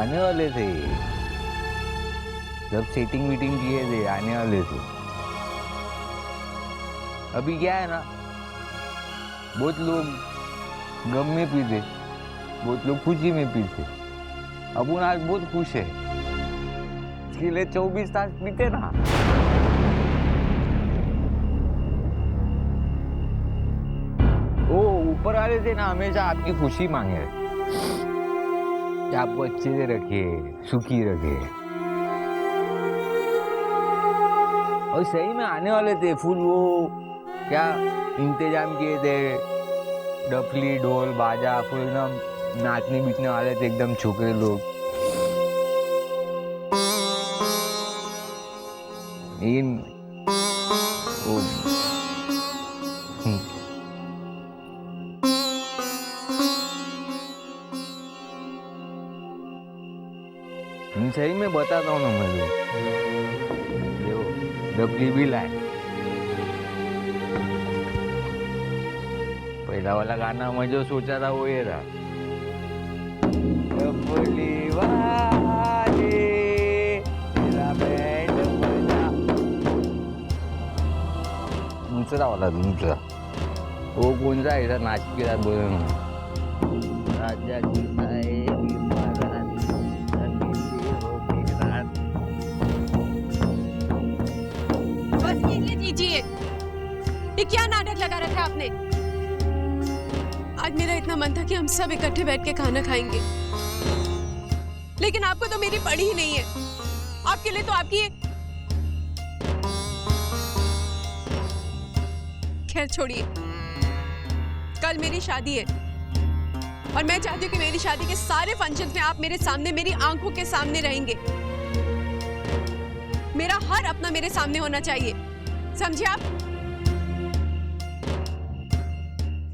आने वाले थे, जब सेटिंग वीटिंग किए थे आने वाले थे। अभी क्या है ना, बहुत लोग गम में पीते, बहुत लोग खुशी में पीते। अपन आज बहुत खुश है, इसके लिए 24 तास पीते ना। वो ऊपर वाले से ना हमेशा आपकी खुशी मांगे कि आपको अच्छे से रखे, सुखी रखे। और सही में आने वाले थे फुल वो क्या इंतजाम किए थे, डफली ढोल बाजा, फुल एकदम नाचने बीचने वाले थे एकदम छोकरे लोग। इन सही में बताता हूँ ना मैं लोग, देखो डबली भी लाए। पहला वाला गाना मैं जो सोचा था वो ये था, डबली वाले मेरा बैंड बजा। दूसरा वाला दूसरा वो कौन सा ऐसा नाच के साथ बोले ना, राजा जी आए ये क्या नाटक लगा रखा है आपने? आज मेरा इतना मन था कि हम सब इकट्ठे बैठ के खाना खाएंगे, लेकिन आपको तो मेरी पड़ी ही नहीं है। आपके लिए तो आपकी खैर छोड़िए, कल मेरी शादी है और मैं चाहती हूँ कि मेरी शादी के सारे फंक्शंस में आप मेरे सामने, मेरी आंखों के सामने रहेंगे। मेरा हर अपना मेरे सामने होना चाहिए, समझे आप?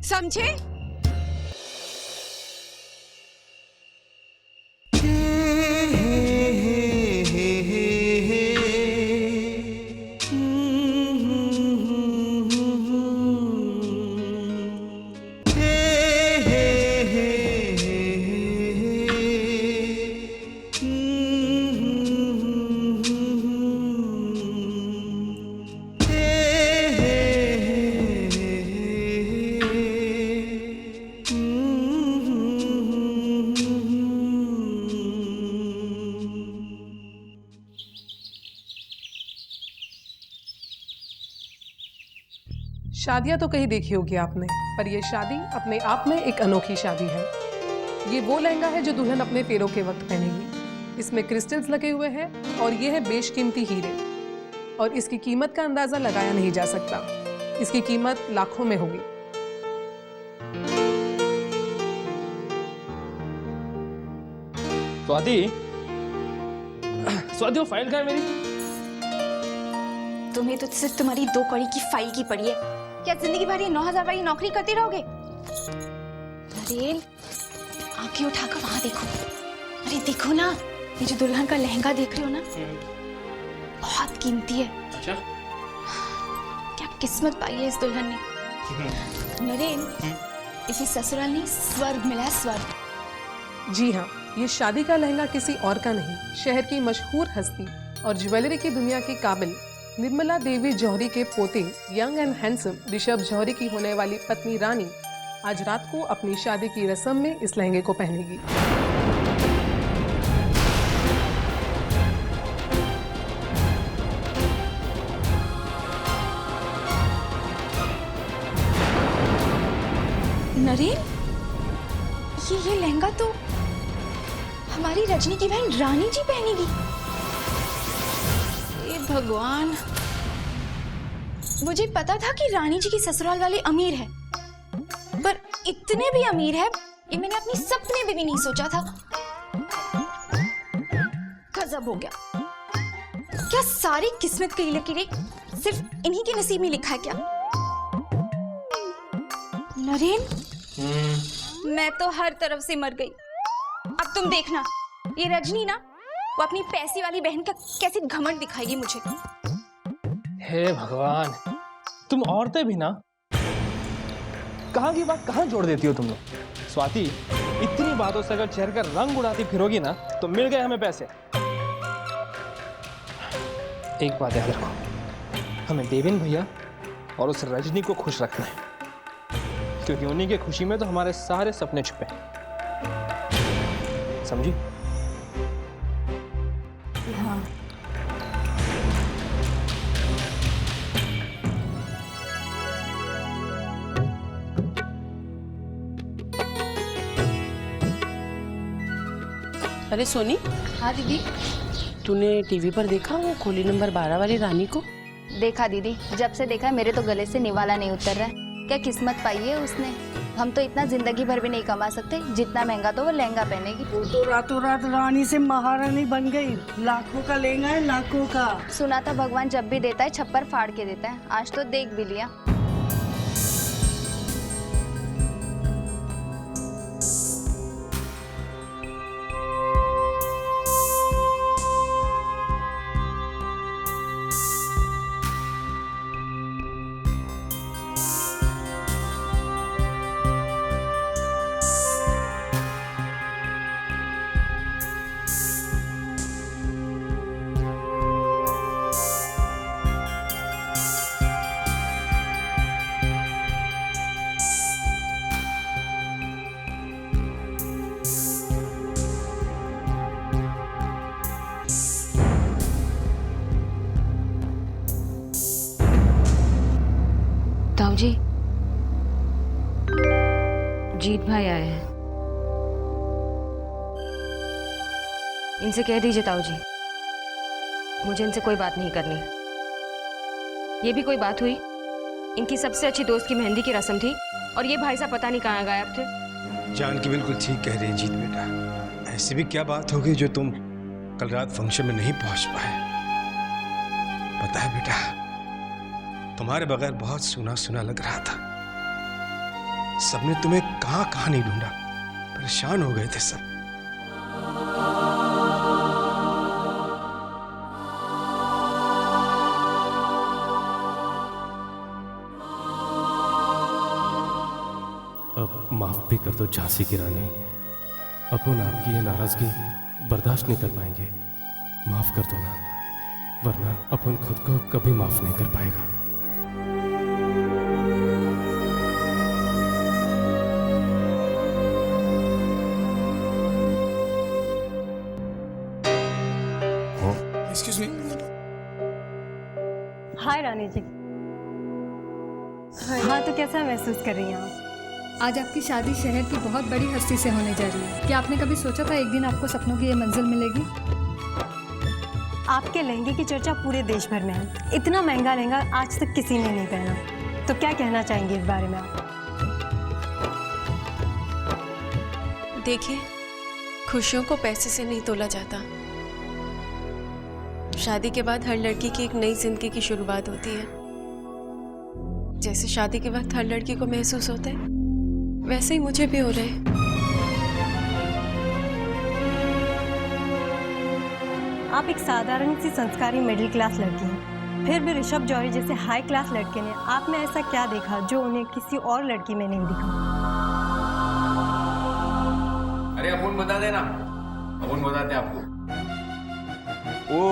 समझे? शादियां तो कहीं देखी होगी आपने, पर यह शादी अपने आप में एक अनोखी शादी है। ये वो लहंगा है जो दुल्हन अपने फेरों के वक्त पहनेगी। इसमें क्रिस्टल्स लगे हुए हैं और ये है बेशकीमती हीरे, और इसकी कीमत का अंदाजा लगाया नहीं जा सकता। इसकी कीमत लाखों में होगी। स्वाति, स्वाति वो फाइल कहाँ है मेरी? तुम्हें तो सिर्फ तुम्हारी 2 कौड़ी की फाइल की पड़ी है। क्या जिंदगी भर ये 9,000 वाली नौकरी करते रहोगे? नरेन, आंखें उठाकर वहां देखो। अरे देखो ना, ये जो दुल्हन का लहंगा देख रहे हो ना, बहुत कीमती है। अच्छा, क्या किस्मत पाई है इस दुल्हन ने। नरेन, इसे ससुराल नहीं स्वर्ग मिला है, स्वर्ग। जी हाँ, ये शादी का लहंगा किसी और का नहीं, शहर की मशहूर हस्ती और ज्वेलरी की दुनिया की काबिल निर्मला देवी जौहरी के पोते यंग एंड हैंडसम ऋषभ जौहरी की होने वाली पत्नी रानी आज रात को अपनी शादी की रस्म में इस लहंगे को पहनेगी। नरेन, ये लहंगा तो हमारी रजनी की बहन रानी जी पहनेगी। हे भगवान, मुझे पता था कि रानी जी की ससुराल वाले अमीर है, पर इतने भी अमीर है ये मैंने अपने सपने में भी नहीं सोचा था। गजब हो गया। क्या सारी किस्मत की लकीरें सिर्फ इन्हीं के नसीब में लिखा है क्या? नरेन, मैं तो हर तरफ से मर गई। अब तुम देखना, ये रजनी ना, वो अपनी पैसे वाली बहन का कैसे घमंड दिखाएगी मुझे। हे भगवान, तुम औरतें भी ना, कहाँ की बात कहाँ जोड़ देती हो तुम लोग। स्वाति, इतनी बातों से अगर चेहरे का रंग उड़ाती फिरोगी ना, तो मिल गए हमें पैसे। एक बात याद रखो, हमें देवेन भैया और उस रजनी को खुश रखना है, क्योंकि उन्हीं की खुशी में तो हमारे सारे सपने छुपे हैं। समझी? हाँ। अरे सोनी। हाँ दीदी। तूने टीवी पर देखा वो खोली नंबर 12 वाली रानी को? देखा दीदी, जब से देखा मेरे तो गले से निवाला नहीं उतर रहा है। क्या किस्मत पाई है उसने। हम तो इतना जिंदगी भर भी नहीं कमा सकते जितना महंगा तो वो लहंगा पहनेगी। वो तो रातों रात रानी से महारानी बन गई। लाखों का लहंगा है, लाखों का। सुना था भगवान जब भी देता है छप्पर फाड़ के देता है। आज तो देख भी लिया। ताऊ जी, जीत भाई आए हैं। इनसे कह दीजिए ताऊ जी, मुझे इनसे कोई बात नहीं करनी। ये भी कोई बात हुई? इनकी सबसे अच्छी दोस्त की मेहंदी की रस्म थी और ये भाई साहब पता नहीं कहाँ गायब थे। जानकी बिल्कुल ठीक कह रही है जीत बेटा। ऐसी भी क्या बात हो गई जो तुम कल रात फंक्शन में नहीं पहुंच पाए? पता है बेटा, तुम्हारे बगैर बहुत सुना सुना लग रहा था। सबने तुम्हें कहां कहां नहीं ढूंढा, परेशान हो गए थे सब। अब माफ भी कर दो झांसी की रानी, अपन आपकी ये नाराजगी बर्दाश्त नहीं कर पाएंगे। माफ कर दो ना, वरना अपन खुद को कभी माफ नहीं कर पाएगा। हाय रानी जी। हाँ, तो कैसा महसूस कर रही हैं आप? आज आपकी शादी शहर की बहुत बड़ी हस्ती से होने जा रही है। क्या आपने कभी सोचा था एक दिन आपको सपनों की ये मंजिल मिलेगी? आपके लहंगे की चर्चा पूरे देश भर में है। इतना महंगा लहंगा आज तक किसी ने नहीं पहना। तो क्या कहना चाहेंगे इस बारे में आप? देखिए, खुशियों को पैसे से नहीं तोला जाता। शादी के बाद हर लड़की की एक नई जिंदगी की शुरुआत होती है। जैसे शादी के वक्त हर लड़की को महसूस होता है, वैसे ही मुझे भी हो रहा है। आप एक साधारण सी संस्कारी मिडिल क्लास लड़की हैं। फिर भी ऋषभ जौहरी जैसे हाई क्लास लड़के ने आप में ऐसा क्या देखा जो उन्हें किसी और लड़की में नहीं दिखा? अरे अपन बता देना, अपन बताते आपको। वो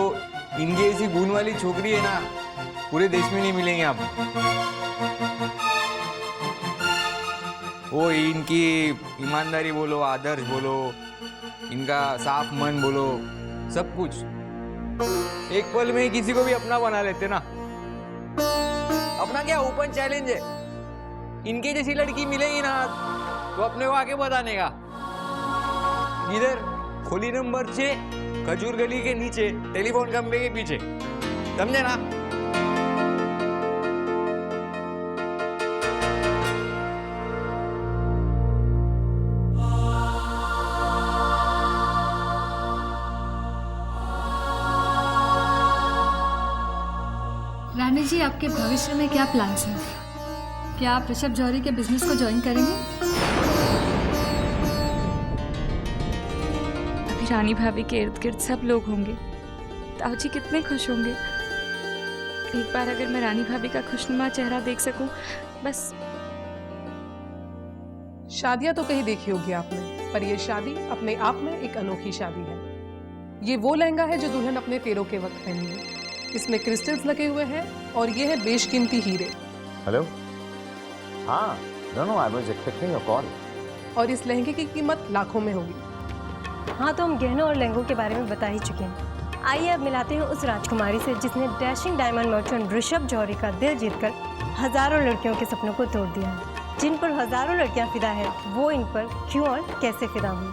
इनके ऐसी गुण वाली छोकरी है ना, पूरे देश में नहीं मिलेंगे आप। वो इनकी ईमानदारी बोलो, आदर्श बोलो, इनका साफ मन बोलो, सब कुछ एक पल में किसी को भी अपना बना लेते ना। अपना क्या ओपन चैलेंज है, इनके जैसी लड़की मिलेगी ना तो अपने को आके बताने का। इधर खोली नंबर 6, खजूर गली के नीचे, टेलीफोन खंबे के पीछे, समझे ना? रानी जी, आपके भविष्य में क्या प्लान्स हैं? क्या आप ऋषभ जौहरी के बिजनेस को ज्वाइन करेंगे? अभी रानी भाभी के इर्द गिर्द सब लोग होंगे, ताऊ जी कितने खुश होंगे। एक बार अगर मैं रानी भाभी का खुशनुमा चेहरा देख सकूं, बस। शादियां तो कहीं देखी होगी आपने, पर यह शादी अपने आप में एक अनोखी शादी है। ये वो लहंगा है जो दुल्हन अपने फेरों के वक्त पहनेगी। इसमें क्रिस्टल्स लगे हुए हैं और ये है बेशकीमती हीरे। हेलो, हाँ, no I was expecting a call. और इस लहंगे की कीमत लाखों में होगी। हाँ, तो हम गहनों और लहंगों के बारे में बता ही चुके हैं। आइए अब मिलाते हैं उस राजकुमारी से जिसने डैशिंग डायमंड मर्चेंट ऋषभ जौहरी का दिल जीतकर हजारों लड़कियों के सपनों को तोड़ दिया है। जिन पर हजारों लड़कियां फिदा है, वो इन पर क्यों और कैसे फिदा हुई?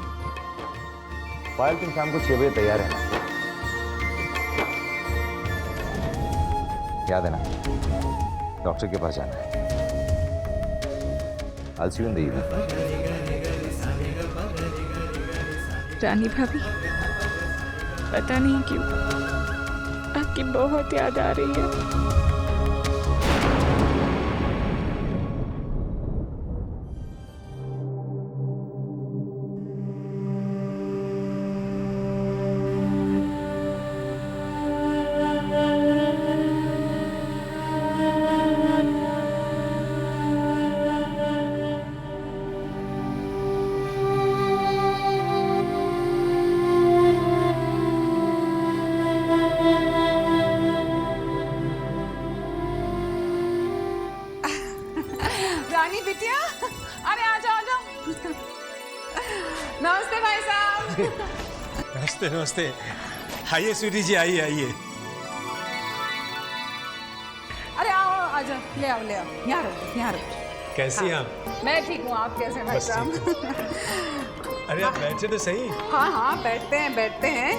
पायल, तुम शाम को 6 बजे तैयार है, याद है ना? डॉक्टर के पास जाना है। I'll see you in the evening. रानी भाभी, पता नहीं क्यों आपकी बहुत याद आ रही है। रानी बिटिया, अरे आ जाओ, आ जाओ। नमस्ते भाई साहब। नमस्ते नमस्ते। आइए स्वीटी जी, आइए आइए। अरे आओ, आ जाओ, ले आओ, ले आओ, यहाँ रहो, यहाँ रहो। कैसी हैं आप? मैं ठीक हूँ, आप कैसे हैं भाई साहब? अरे आप बैठे तो सही। हाँ हाँ, बैठते हैं, बैठते हैं।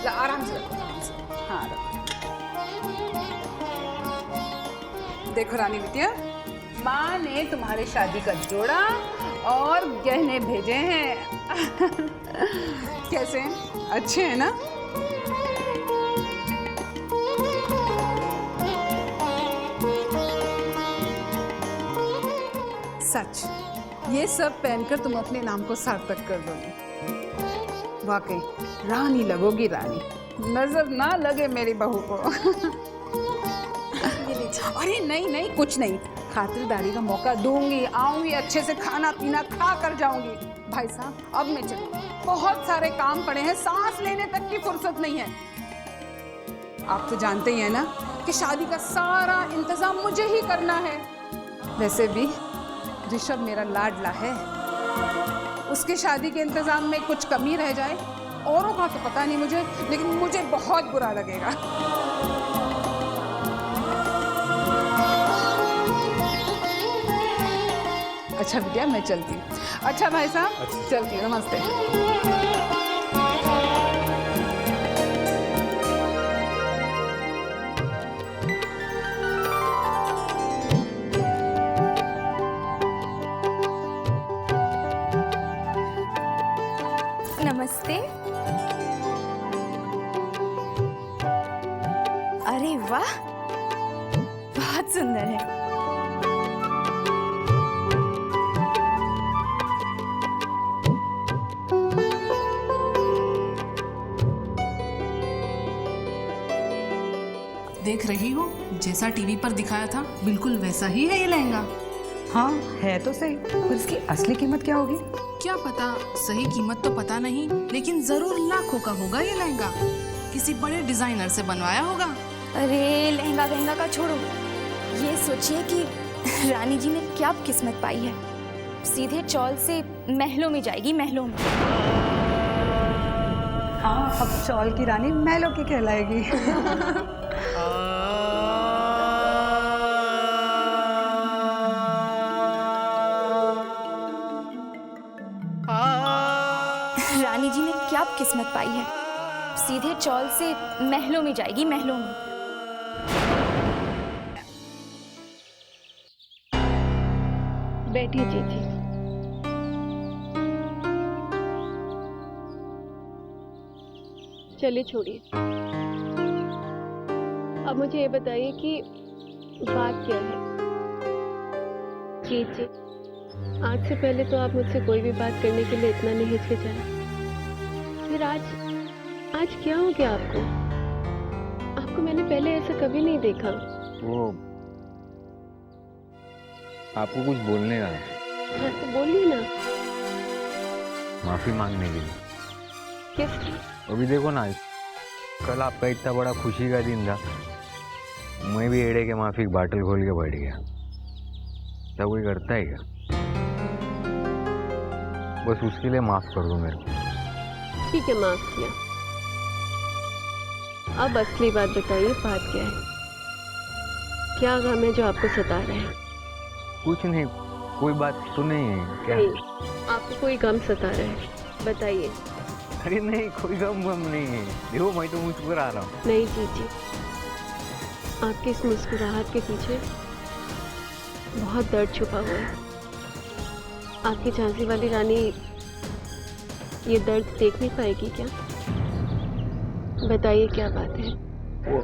आराम से रखो, आराम से। हाँ रखो। देखो रानी बिटिया, माँ ने तुम्हारी शादी का जोड़ा और गहने भेजे हैं। कैसे हैं? अच्छे हैं ना? सच, ये सब पहनकर तुम अपने नाम को सार्थक कर दोगे। वाकई रानी लगोगी, रानी। नजर ना लगे मेरी बहू को। अरे नहीं नहीं, कुछ नहीं, खातिरदारी का मौका दूंगी, आऊंगी, अच्छे से खाना पीना खा कर जाऊंगी। भाई साहब, अब मैं चलूं, बहुत सारे काम पड़े हैं, सांस लेने तक की फुर्सत नहीं है। आप तो जानते ही हैं ना कि शादी का सारा इंतजाम मुझे ही करना है। वैसे भी ऋषभ मेरा लाडला है, उसकी शादी के इंतजाम में कुछ कमी रह जाए, औरों का तो पता नहीं मुझे, लेकिन मुझे बहुत बुरा लगेगा। अच्छा बिटिया, मैं चलती हूँ। अच्छा भाई साहब, चलती हूँ, नमस्ते। नमस्ते। अरे वाह, बहुत सुंदर है। देख रही हो, जैसा टीवी पर दिखाया था बिल्कुल वैसा ही है ये लहंगा। हाँ है तो सही, पर इसकी असली कीमत क्या होगी? क्या पता, सही कीमत तो पता नहीं, लेकिन जरूर लाखों का होगा ये लहंगा। किसी बड़े डिजाइनर से बनवाया होगा। अरे लहंगा गहंगा का छोड़ो, ये सोचिए कि रानी जी ने क्या किस्मत पाई है। सीधे चौल से महलों में जाएगी, महलों में। हाँ, अब चौल की रानी महलों की कहलाएगी। रानी जी ने क्या किस्मत पाई है। सीधे चौल से महलों में जाएगी, महलों में। बैठिए जीजी। चलिए छोड़िए, अब मुझे ये बताइए कि बात क्या है। जीजी, आज से पहले तो आप मुझसे कोई भी बात करने के लिए इतना नहीं हिचकिचाए, फिर आज क्या हो गया आपको? आपको मैंने पहले ऐसा कभी नहीं देखा। वो आपको कुछ बोलने का है। हाँ तो बोलिए ना। माफी मांगने के लिए। किसकी? अभी देखो ना, कल आपका इतना बड़ा खुशी का दिन था, मैं भी एड़े के माफी बाटल खोल के बैठ गया। क्या कोई करता है क्या? बस उसके लिए माफ कर दो मेरे को। ठीक है, माफ किया। अब असली बात बताइए, बात क्या है? क्या गम है जो आपको सता रहा है? कुछ नहीं, कोई बात तो नहीं है क्या? नहीं, आपको कोई गम सता रहा है, बताइए। अरे नहीं, कोई गम नहीं है। देखो मैं तो मुस्कुरा रहा हूँ। नहीं जीजी, आपकी इस मुस्कुराहट के पीछे बहुत दर्द छुपा हुआ है। आपकी झांसी वाली रानी ये दर्द देख नहीं पाएगी क्या? बताइए क्या बात है? वो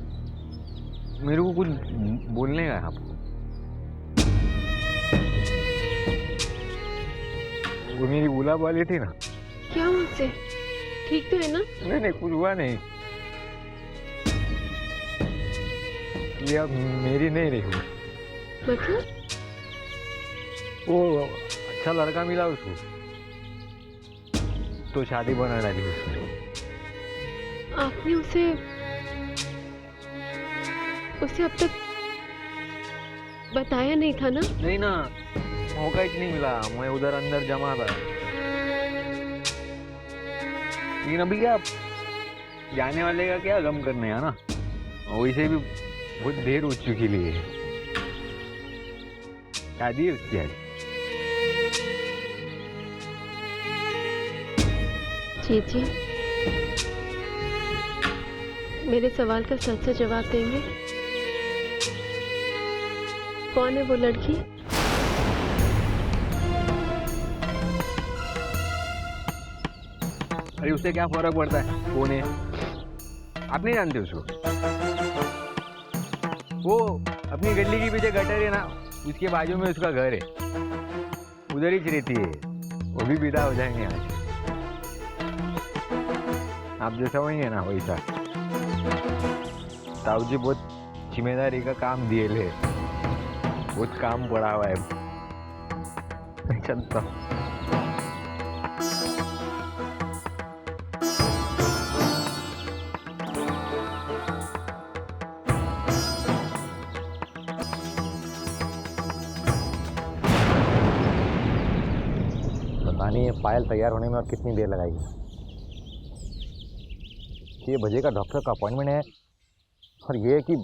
मेरे को कुछ बोलने का है आपको। वो मेरी गुलाब वाली थी ना। क्या उससे? ठीक तो है ना? नहीं, कुछ हुआ नहीं। ये अब मेरी नहीं रही। मतलब? वो अच्छा लड़का मिला उसको, तो शादी बना डाली उसने। आपने उसे अब तक बताया नहीं था ना? नहीं ना, मौका ही नहीं मिला। मैं उधर अंदर जमा था। लेकिन अभी क्या, जाने वाले का क्या गम करने है ना, वैसे भी बहुत देर हो चुकी है। शादी है उसकी आज। जी, मेरे सवाल का सच से जवाब देंगे? कौन है वो लड़की? अरे उससे क्या फर्क पड़ता है कौन है? आप नहीं जानते उसको? वो अपनी गली के पीछे गटर है ना, उसके बाजू में उसका घर है, उधर ही रहती है। वो भी विदा हो जाएंगे आज। आप जैसा वही है ना वैसा। ताऊ जी बहुत जिम्मेदारी का काम दिए ले, बहुत काम पड़ा हुआ है। मैं चलता हूँ। पता नहीं ये फाइल तैयार होने में और कितनी देर लगाएगी। 6 बजे का डॉक्टर का अपॉइंटमेंट है और ये है कि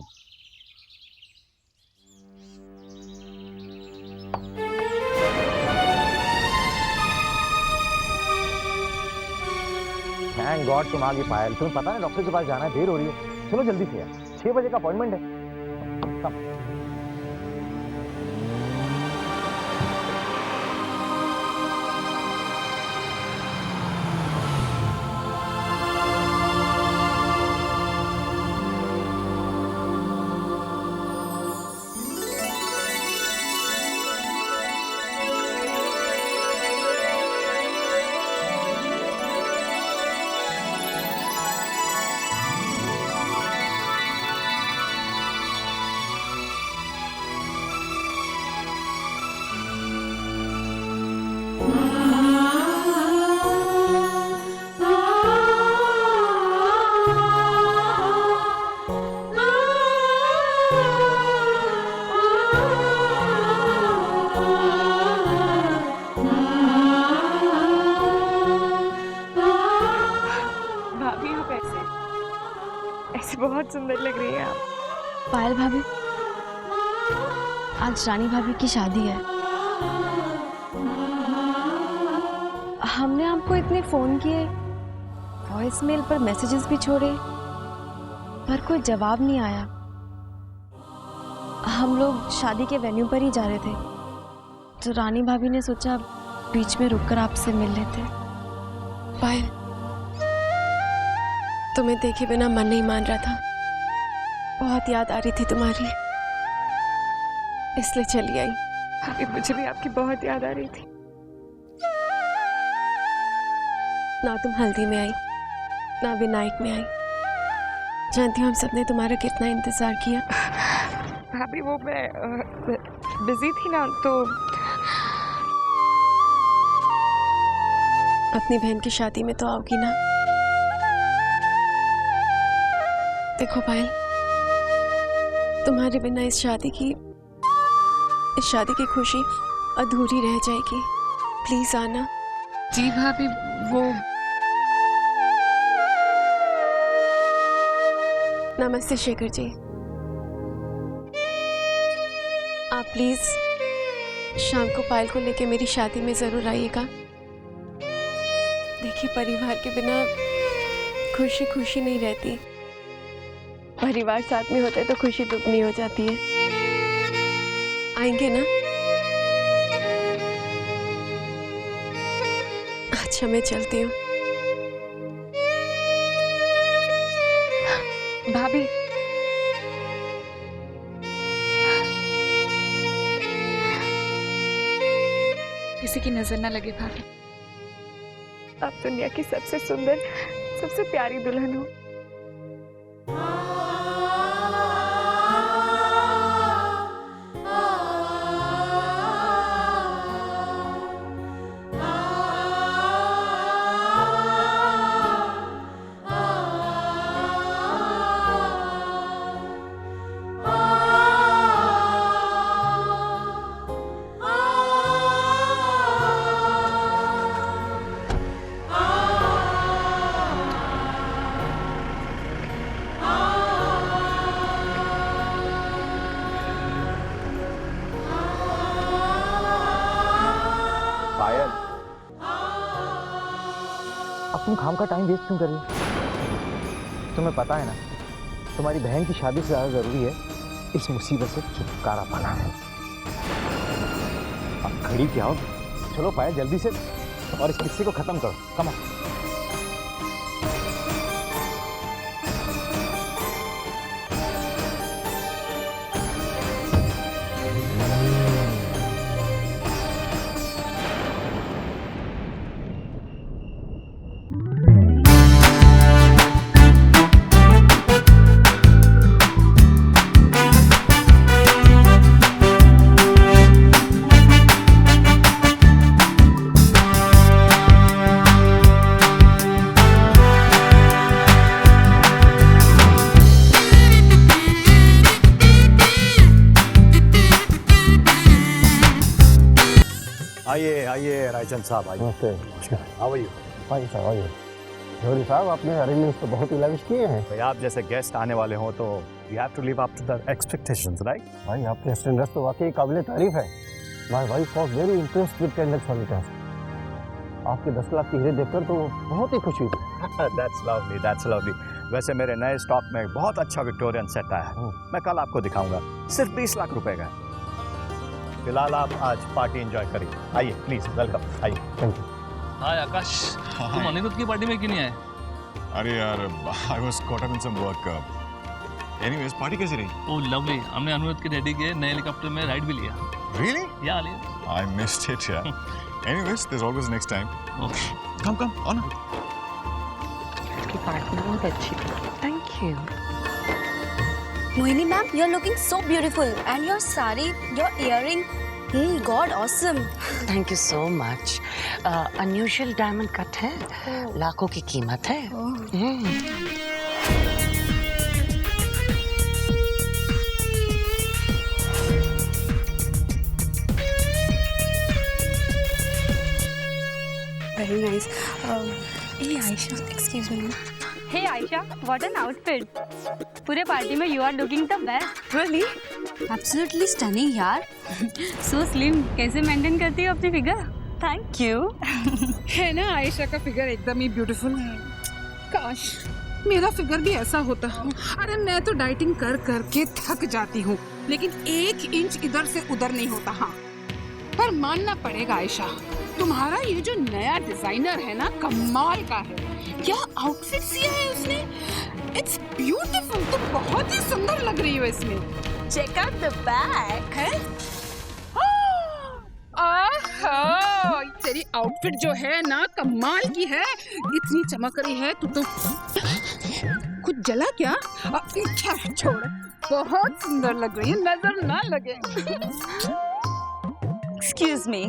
गॉड तुम आ गई पायल। तुम्हें पता है डॉक्टर के पास जाना है, देर हो रही है। चलो जल्दी से यार, 6 बजे का अपॉइंटमेंट है। बहुत सुंदर लग रही है आप। पायल भाभी, आज रानी भाभी की शादी है। हमने आपको इतने फोन किए, वॉइस मेल पर मैसेजेस भी छोड़े, पर कोई जवाब नहीं आया। हम लोग शादी के वेन्यू पर ही जा रहे थे, तो रानी भाभी ने सोचा बीच में रुककर आपसे मिल लेते। पायल, तुम्हें देखे बिना मन नहीं मान रहा था। बहुत याद आ रही थी तुम्हारी, इसलिए चली आई। अभी मुझे भी आपकी बहुत याद आ रही थी। ना तुम हल्दी में आई, ना विनायक में आई। जानती हूँ हम सबने तुम्हारा कितना इंतजार किया। भाभी वो मैं बिजी थी ना, तो अपनी बहन की शादी में तो आओगी ना। देखो पायल, तुम्हारे बिना इस शादी की खुशी अधूरी रह जाएगी। प्लीज आना। जी भाभी, वो नमस्ते शेखर जी। आप प्लीज शाम को पायल को लेके मेरी शादी में जरूर आइएगा। देखिए, परिवार के बिना खुशी खुशी नहीं रहती। परिवार साथ में होता है तो खुशी दुगनी हो जाती है। आएंगे ना? अच्छा, मैं चलती हूँ। भाभी, किसी की नजर ना लगे भाभी। आप दुनिया की सबसे सुंदर, सबसे प्यारी दुल्हन हो। अब तुम खाम का टाइम वेस्ट क्यों कर रही हो? तुम्हें पता है ना, तुम्हारी बहन की शादी से ज्यादा जरूरी है इस मुसीबत से छुटकारा पाना। अब खड़ी क्या हो? चलो पायल, जल्दी से और इस किस्से को खत्म करो। Come on. आइए आइए रायचंद साहब, आइए। नमस्ते। How are you? फाइन साहब, आइए। जौहरी साहब, आपने अरेंजमेंट्स तो बहुत ही लाविश किए हैं। भाई, आप जैसे गेस्ट आने वाले हो तो we have to live up to the expectations, right? भाई, आपके स्टैंडर्ड्स तो वाकई काबिले तारीफ है। My wife was very impressed with candle solitaires. आपके 10 लाख की हीरे देखकर तो बहुत ही खुशी हुई। That's lovely, that's lovely. वैसे मेरे नए स्टॉक में बहुत अच्छा विक्टोरियन सेट आया है, मैं कल आपको दिखाऊंगा, सिर्फ 20 लाख रुपए का। फिलहाल आप आज पार्टी एंजॉय करिए, आइए प्लीज, वेलकम, आइए। Thank you. हाय आकाश, तुम अनिरुद्ध की पार्टी में क्यों नहीं आए? अरे यार, I was caught up in some work. Anyways, party कैसी रही? ओह लवली, हमने अनिरुद्ध के डैडी के नए हेलीकॉप्टर में राइड भी लिया। Really? Yeah, लिया। I missed it, yeah. Anyways, there's always next time. Okay. Come, on. की पार्टी बहुत अच्छी थी। Thank you. Mohini ma'am, you're looking so beautiful, and your sari, your earring, God, awesome. Thank you so much. Unusual diamond cut है, लाखों की कीमत है। Very nice. Hey Aisha, excuse me. Hey Aisha, what an outfit! पूरे party में you are looking the best. Really? Absolutely stunning यार. So slim. कैसे maintain करती हो अपनी फिगर? Thank you. है ना आयशा का फिगर एकदम ही ब्यूटीफुल। काश मेरा फिगर भी ऐसा होता। अरे मैं तो डाइटिंग कर करके थक जाती हूँ, लेकिन 1 इंच इधर से उधर नहीं होता। हाँ, पर मानना पड़ेगा आयशा, तुम्हारा ये जो नया डिजाइनर है ना, कमाल का है। क्या आउटफिट सिया है उसने, इट्स ब्यूटीफुल। तुम बहुत ही सुंदर लग रही हो इसमें। Check out the back. है? तेरी आउटफिट जो है ना, कमाल की है, इतनी चमक रही है। तू तो कुछ जला क्या? छोड़, बहुत सुंदर लग रही है, नजर ना लगे। Excuse me.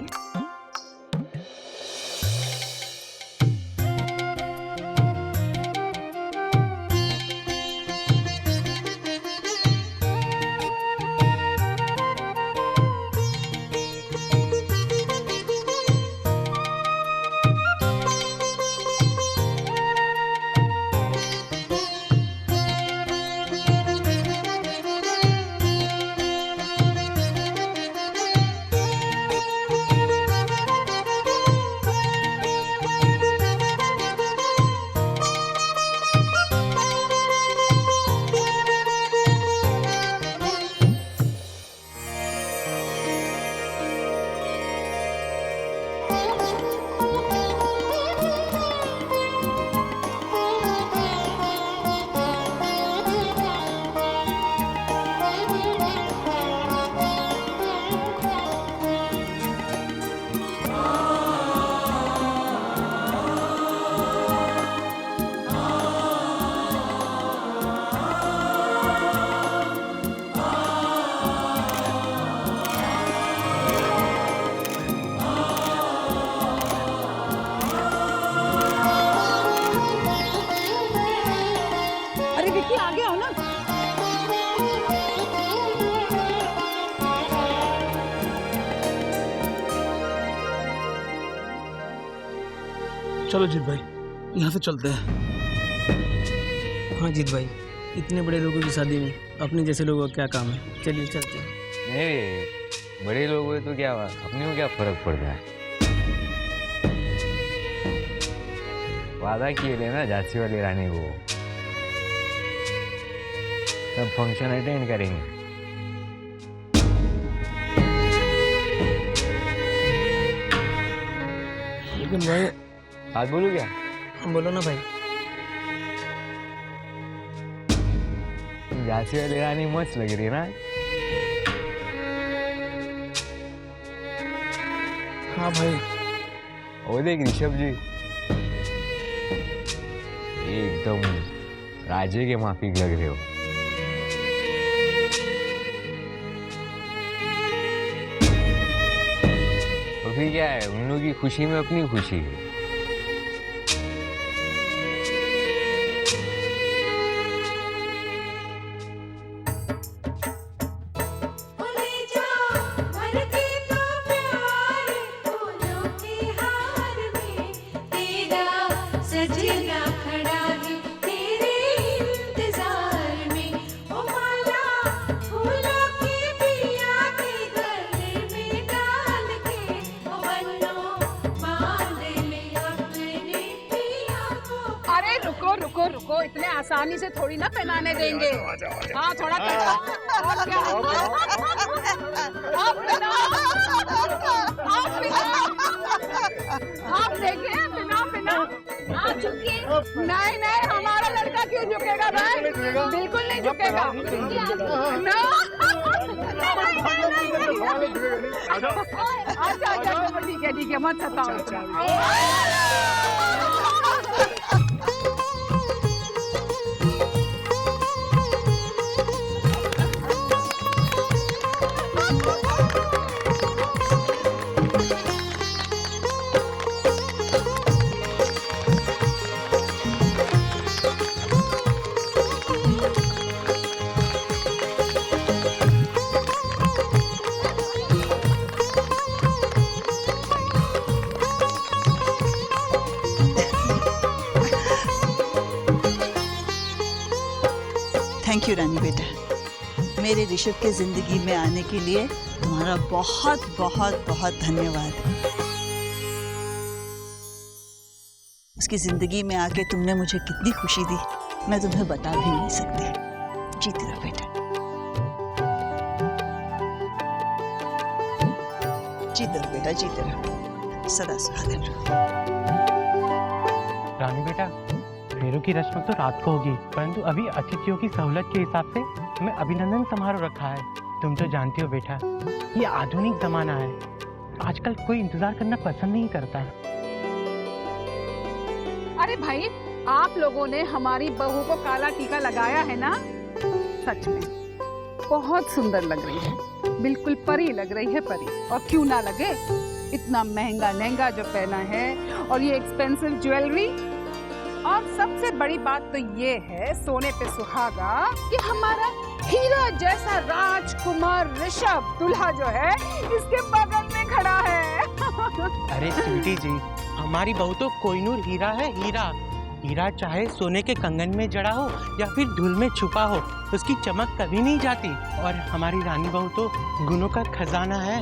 चलो जीत भाई, यहाँ से चलते हैं। हाँ जीत भाई, इतने बड़े लोगों की शादी में अपने जैसे लोगों का क्या काम है। चलिए चलते हैं। नहीं, बड़े लोग हुए तो क्या हुआ, अपने को क्या फर्क पड़ता है। वादा किए थे ना झांसी वाली रानी को, सब फंक्शन अटेंड करेंगे। लेकिन भाई बात बोलूं क्या? बोलो ना भाई। झांसी वाली रानी मस्त लग रही है ना। हाँ भाई। वो देख ऋषभ जी, एकदम राजे के माफिक लग रहे हो। तो फिर क्या है, उन लोगों की खुशी में अपनी खुशी है। रानी से थोड़ी ना पहनाने देंगे। हाँ थोड़ा और क्या? आप देखिए बिना नहीं नहीं, हमारा लड़का क्यों झुकेगा भाई? बिल्कुल नहीं झुकेगा। अच्छा ठीक है मत सताओ। थैंक यू रानी बेटा, मेरे ऋषभ के जिंदगी में आने के लिए तुम्हारा बहुत बहुत बहुत धन्यवाद। उसकी जिंदगी में आके तुमने मुझे कितनी खुशी दी, मैं तुम्हें बता भी नहीं सकती। जीती रहो बेटा, जीते रहो बेटा, जीते रहो, सदा सुहागन रहो। रानी बेटा, फेरों की रस्म तो रात को होगी, परंतु अभी अतिथियों की सहूलत के हिसाब से हमें अभिनंदन समारोह रखा है। तुम तो जानती हो बेटा, ये आधुनिक जमाना है, आजकल कोई इंतजार करना पसंद नहीं करता। अरे भाई, आप लोगों ने हमारी बहू को काला टीका लगाया है ना, सच में बहुत सुंदर लग रही है, बिल्कुल परी लग रही है, परी। और क्यों ना लगे, इतना महंगा लहंगा जो पहना है और ये एक्सपेंसिव ज्वेलरी, और सबसे बड़ी बात तो ये है सोने पे सुहागा कि हमारा हीरा जैसा राजकुमार ऋषभ दूल्हा जो है इसके बगल में खड़ा है। अरे स्वीटी जी, हमारी बहू तो कोहिनूर हीरा है, हीरा। हीरा चाहे सोने के कंगन में जड़ा हो या फिर धूल में छुपा हो, उसकी चमक कभी नहीं जाती। और हमारी रानी बहू तो गुणों का खजाना है।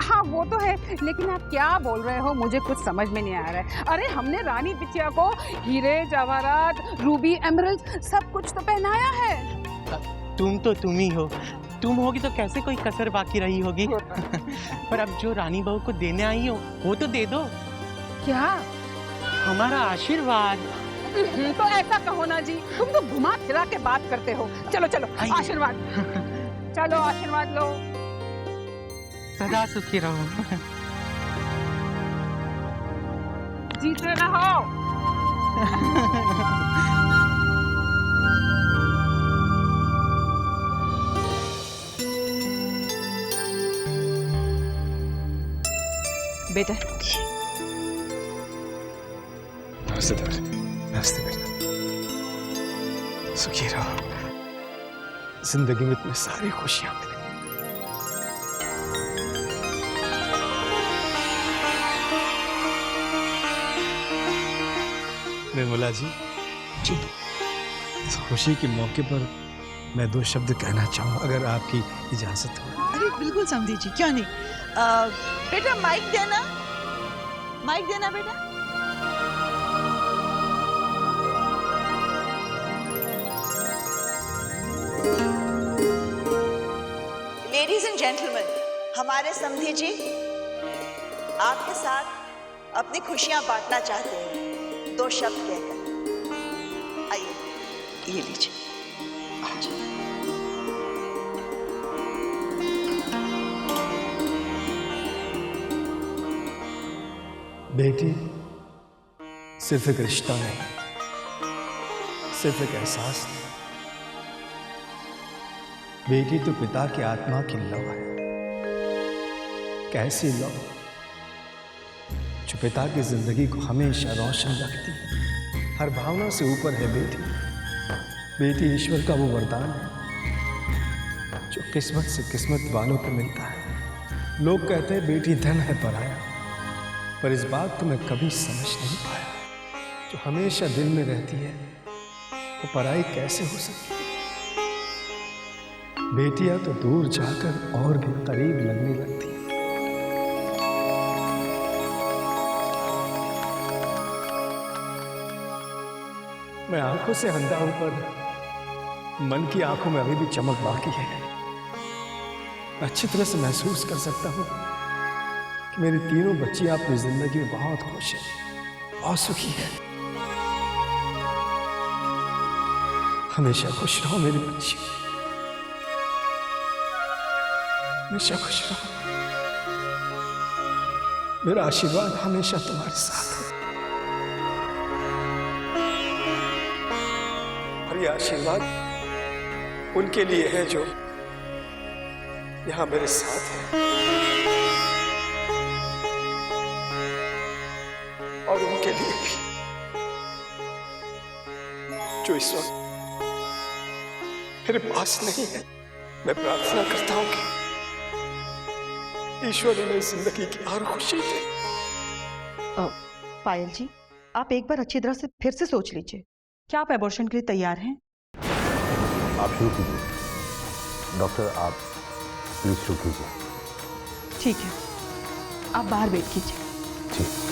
हाँ वो तो है, लेकिन आप क्या बोल रहे हो, मुझे कुछ समझ में नहीं आ रहा है। अरे हमने रानी बिटिया को हीरे जवाहरात, रूबी, एमरल्ड सब कुछ तो पहनाया है। तुम तो तुम ही हो, तुम होगी तो कैसे कोई कसर बाकी रही होगी। पर अब जो रानी बहू को देने आई हो वो तो दे दो। क्या? हमारा आशीर्वाद। तो ऐसा कहो ना जी, तुम तो घुमा फिरा के बात करते हो। चलो चलो आशीर्वाद, चलो आशीर्वाद लो। सदा सुखी रहो। जीते रहो। बेटा नमस्ते नमस्ते बेटा, सुखी रहो, जिंदगी में तुम्हें सारी खुशियां मिले। निर्मला जी, इस खुशी के मौके पर मैं दो शब्द कहना चाहूँ, अगर आपकी इजाजत हो। अरे बिल्कुल समझी जी, क्यों नहीं। बेटा माइक देना, माइक देना बेटा। लेडीज एंड जेंटलमैन, हमारे समधी जी आपके साथ अपनी खुशियां बांटना चाहते हैं, दो शब्द कहकर। आइए ये लीजिए। बेटी सिर्फ एक रिश्ता नहीं, सिर्फ एक एहसास नहीं, बेटी तो पिता की आत्मा की लौ है। कैसी लौ जो पिता की जिंदगी को हमेशा रोशन रखती है, हर भावना से ऊपर है बेटी। बेटी ईश्वर का वो वरदान है जो किस्मत से किस्मत वालों को मिलता है। लोग कहते हैं बेटी धन है पराया, पर इस बात को मैं कभी समझ नहीं पाया, जो हमेशा दिल में रहती है वो पराई कैसे हो सकती है। बेटियां तो दूर जाकर और भी करीब लगने लगती है। मैं आंखों से अंधा हूं, पर मन की आंखों में अभी भी चमक बाकी है। अच्छी तरह से महसूस कर सकता हूं कि मेरी तीनों बच्चियां अपनी जिंदगी में बहुत खुश हैं, बहुत सुखी हैं। हमेशा खुश रहो मेरी बच्ची, हमेशा खुश रहो। मेरा आशीर्वाद हमेशा तुम्हारे साथ है, और ये आशीर्वाद उनके लिए है जो यहां मेरे साथ है, और उनके लिए भी जो इस वक्त मेरे पास नहीं है। मैं प्रार्थना करता हूं कि ईश्वर उन्हें जिंदगी की हर खुशी दे। पायल जी, आप एक बार अच्छी तरह से फिर से सोच लीजिए। क्या आप एबॉर्शन के लिए तैयार हैं? आप शुरू कीजिए डॉक्टर, आप प्लीज शुरू कीजिए। ठीक है, आप बाहर वेट कीजिए। ठीक।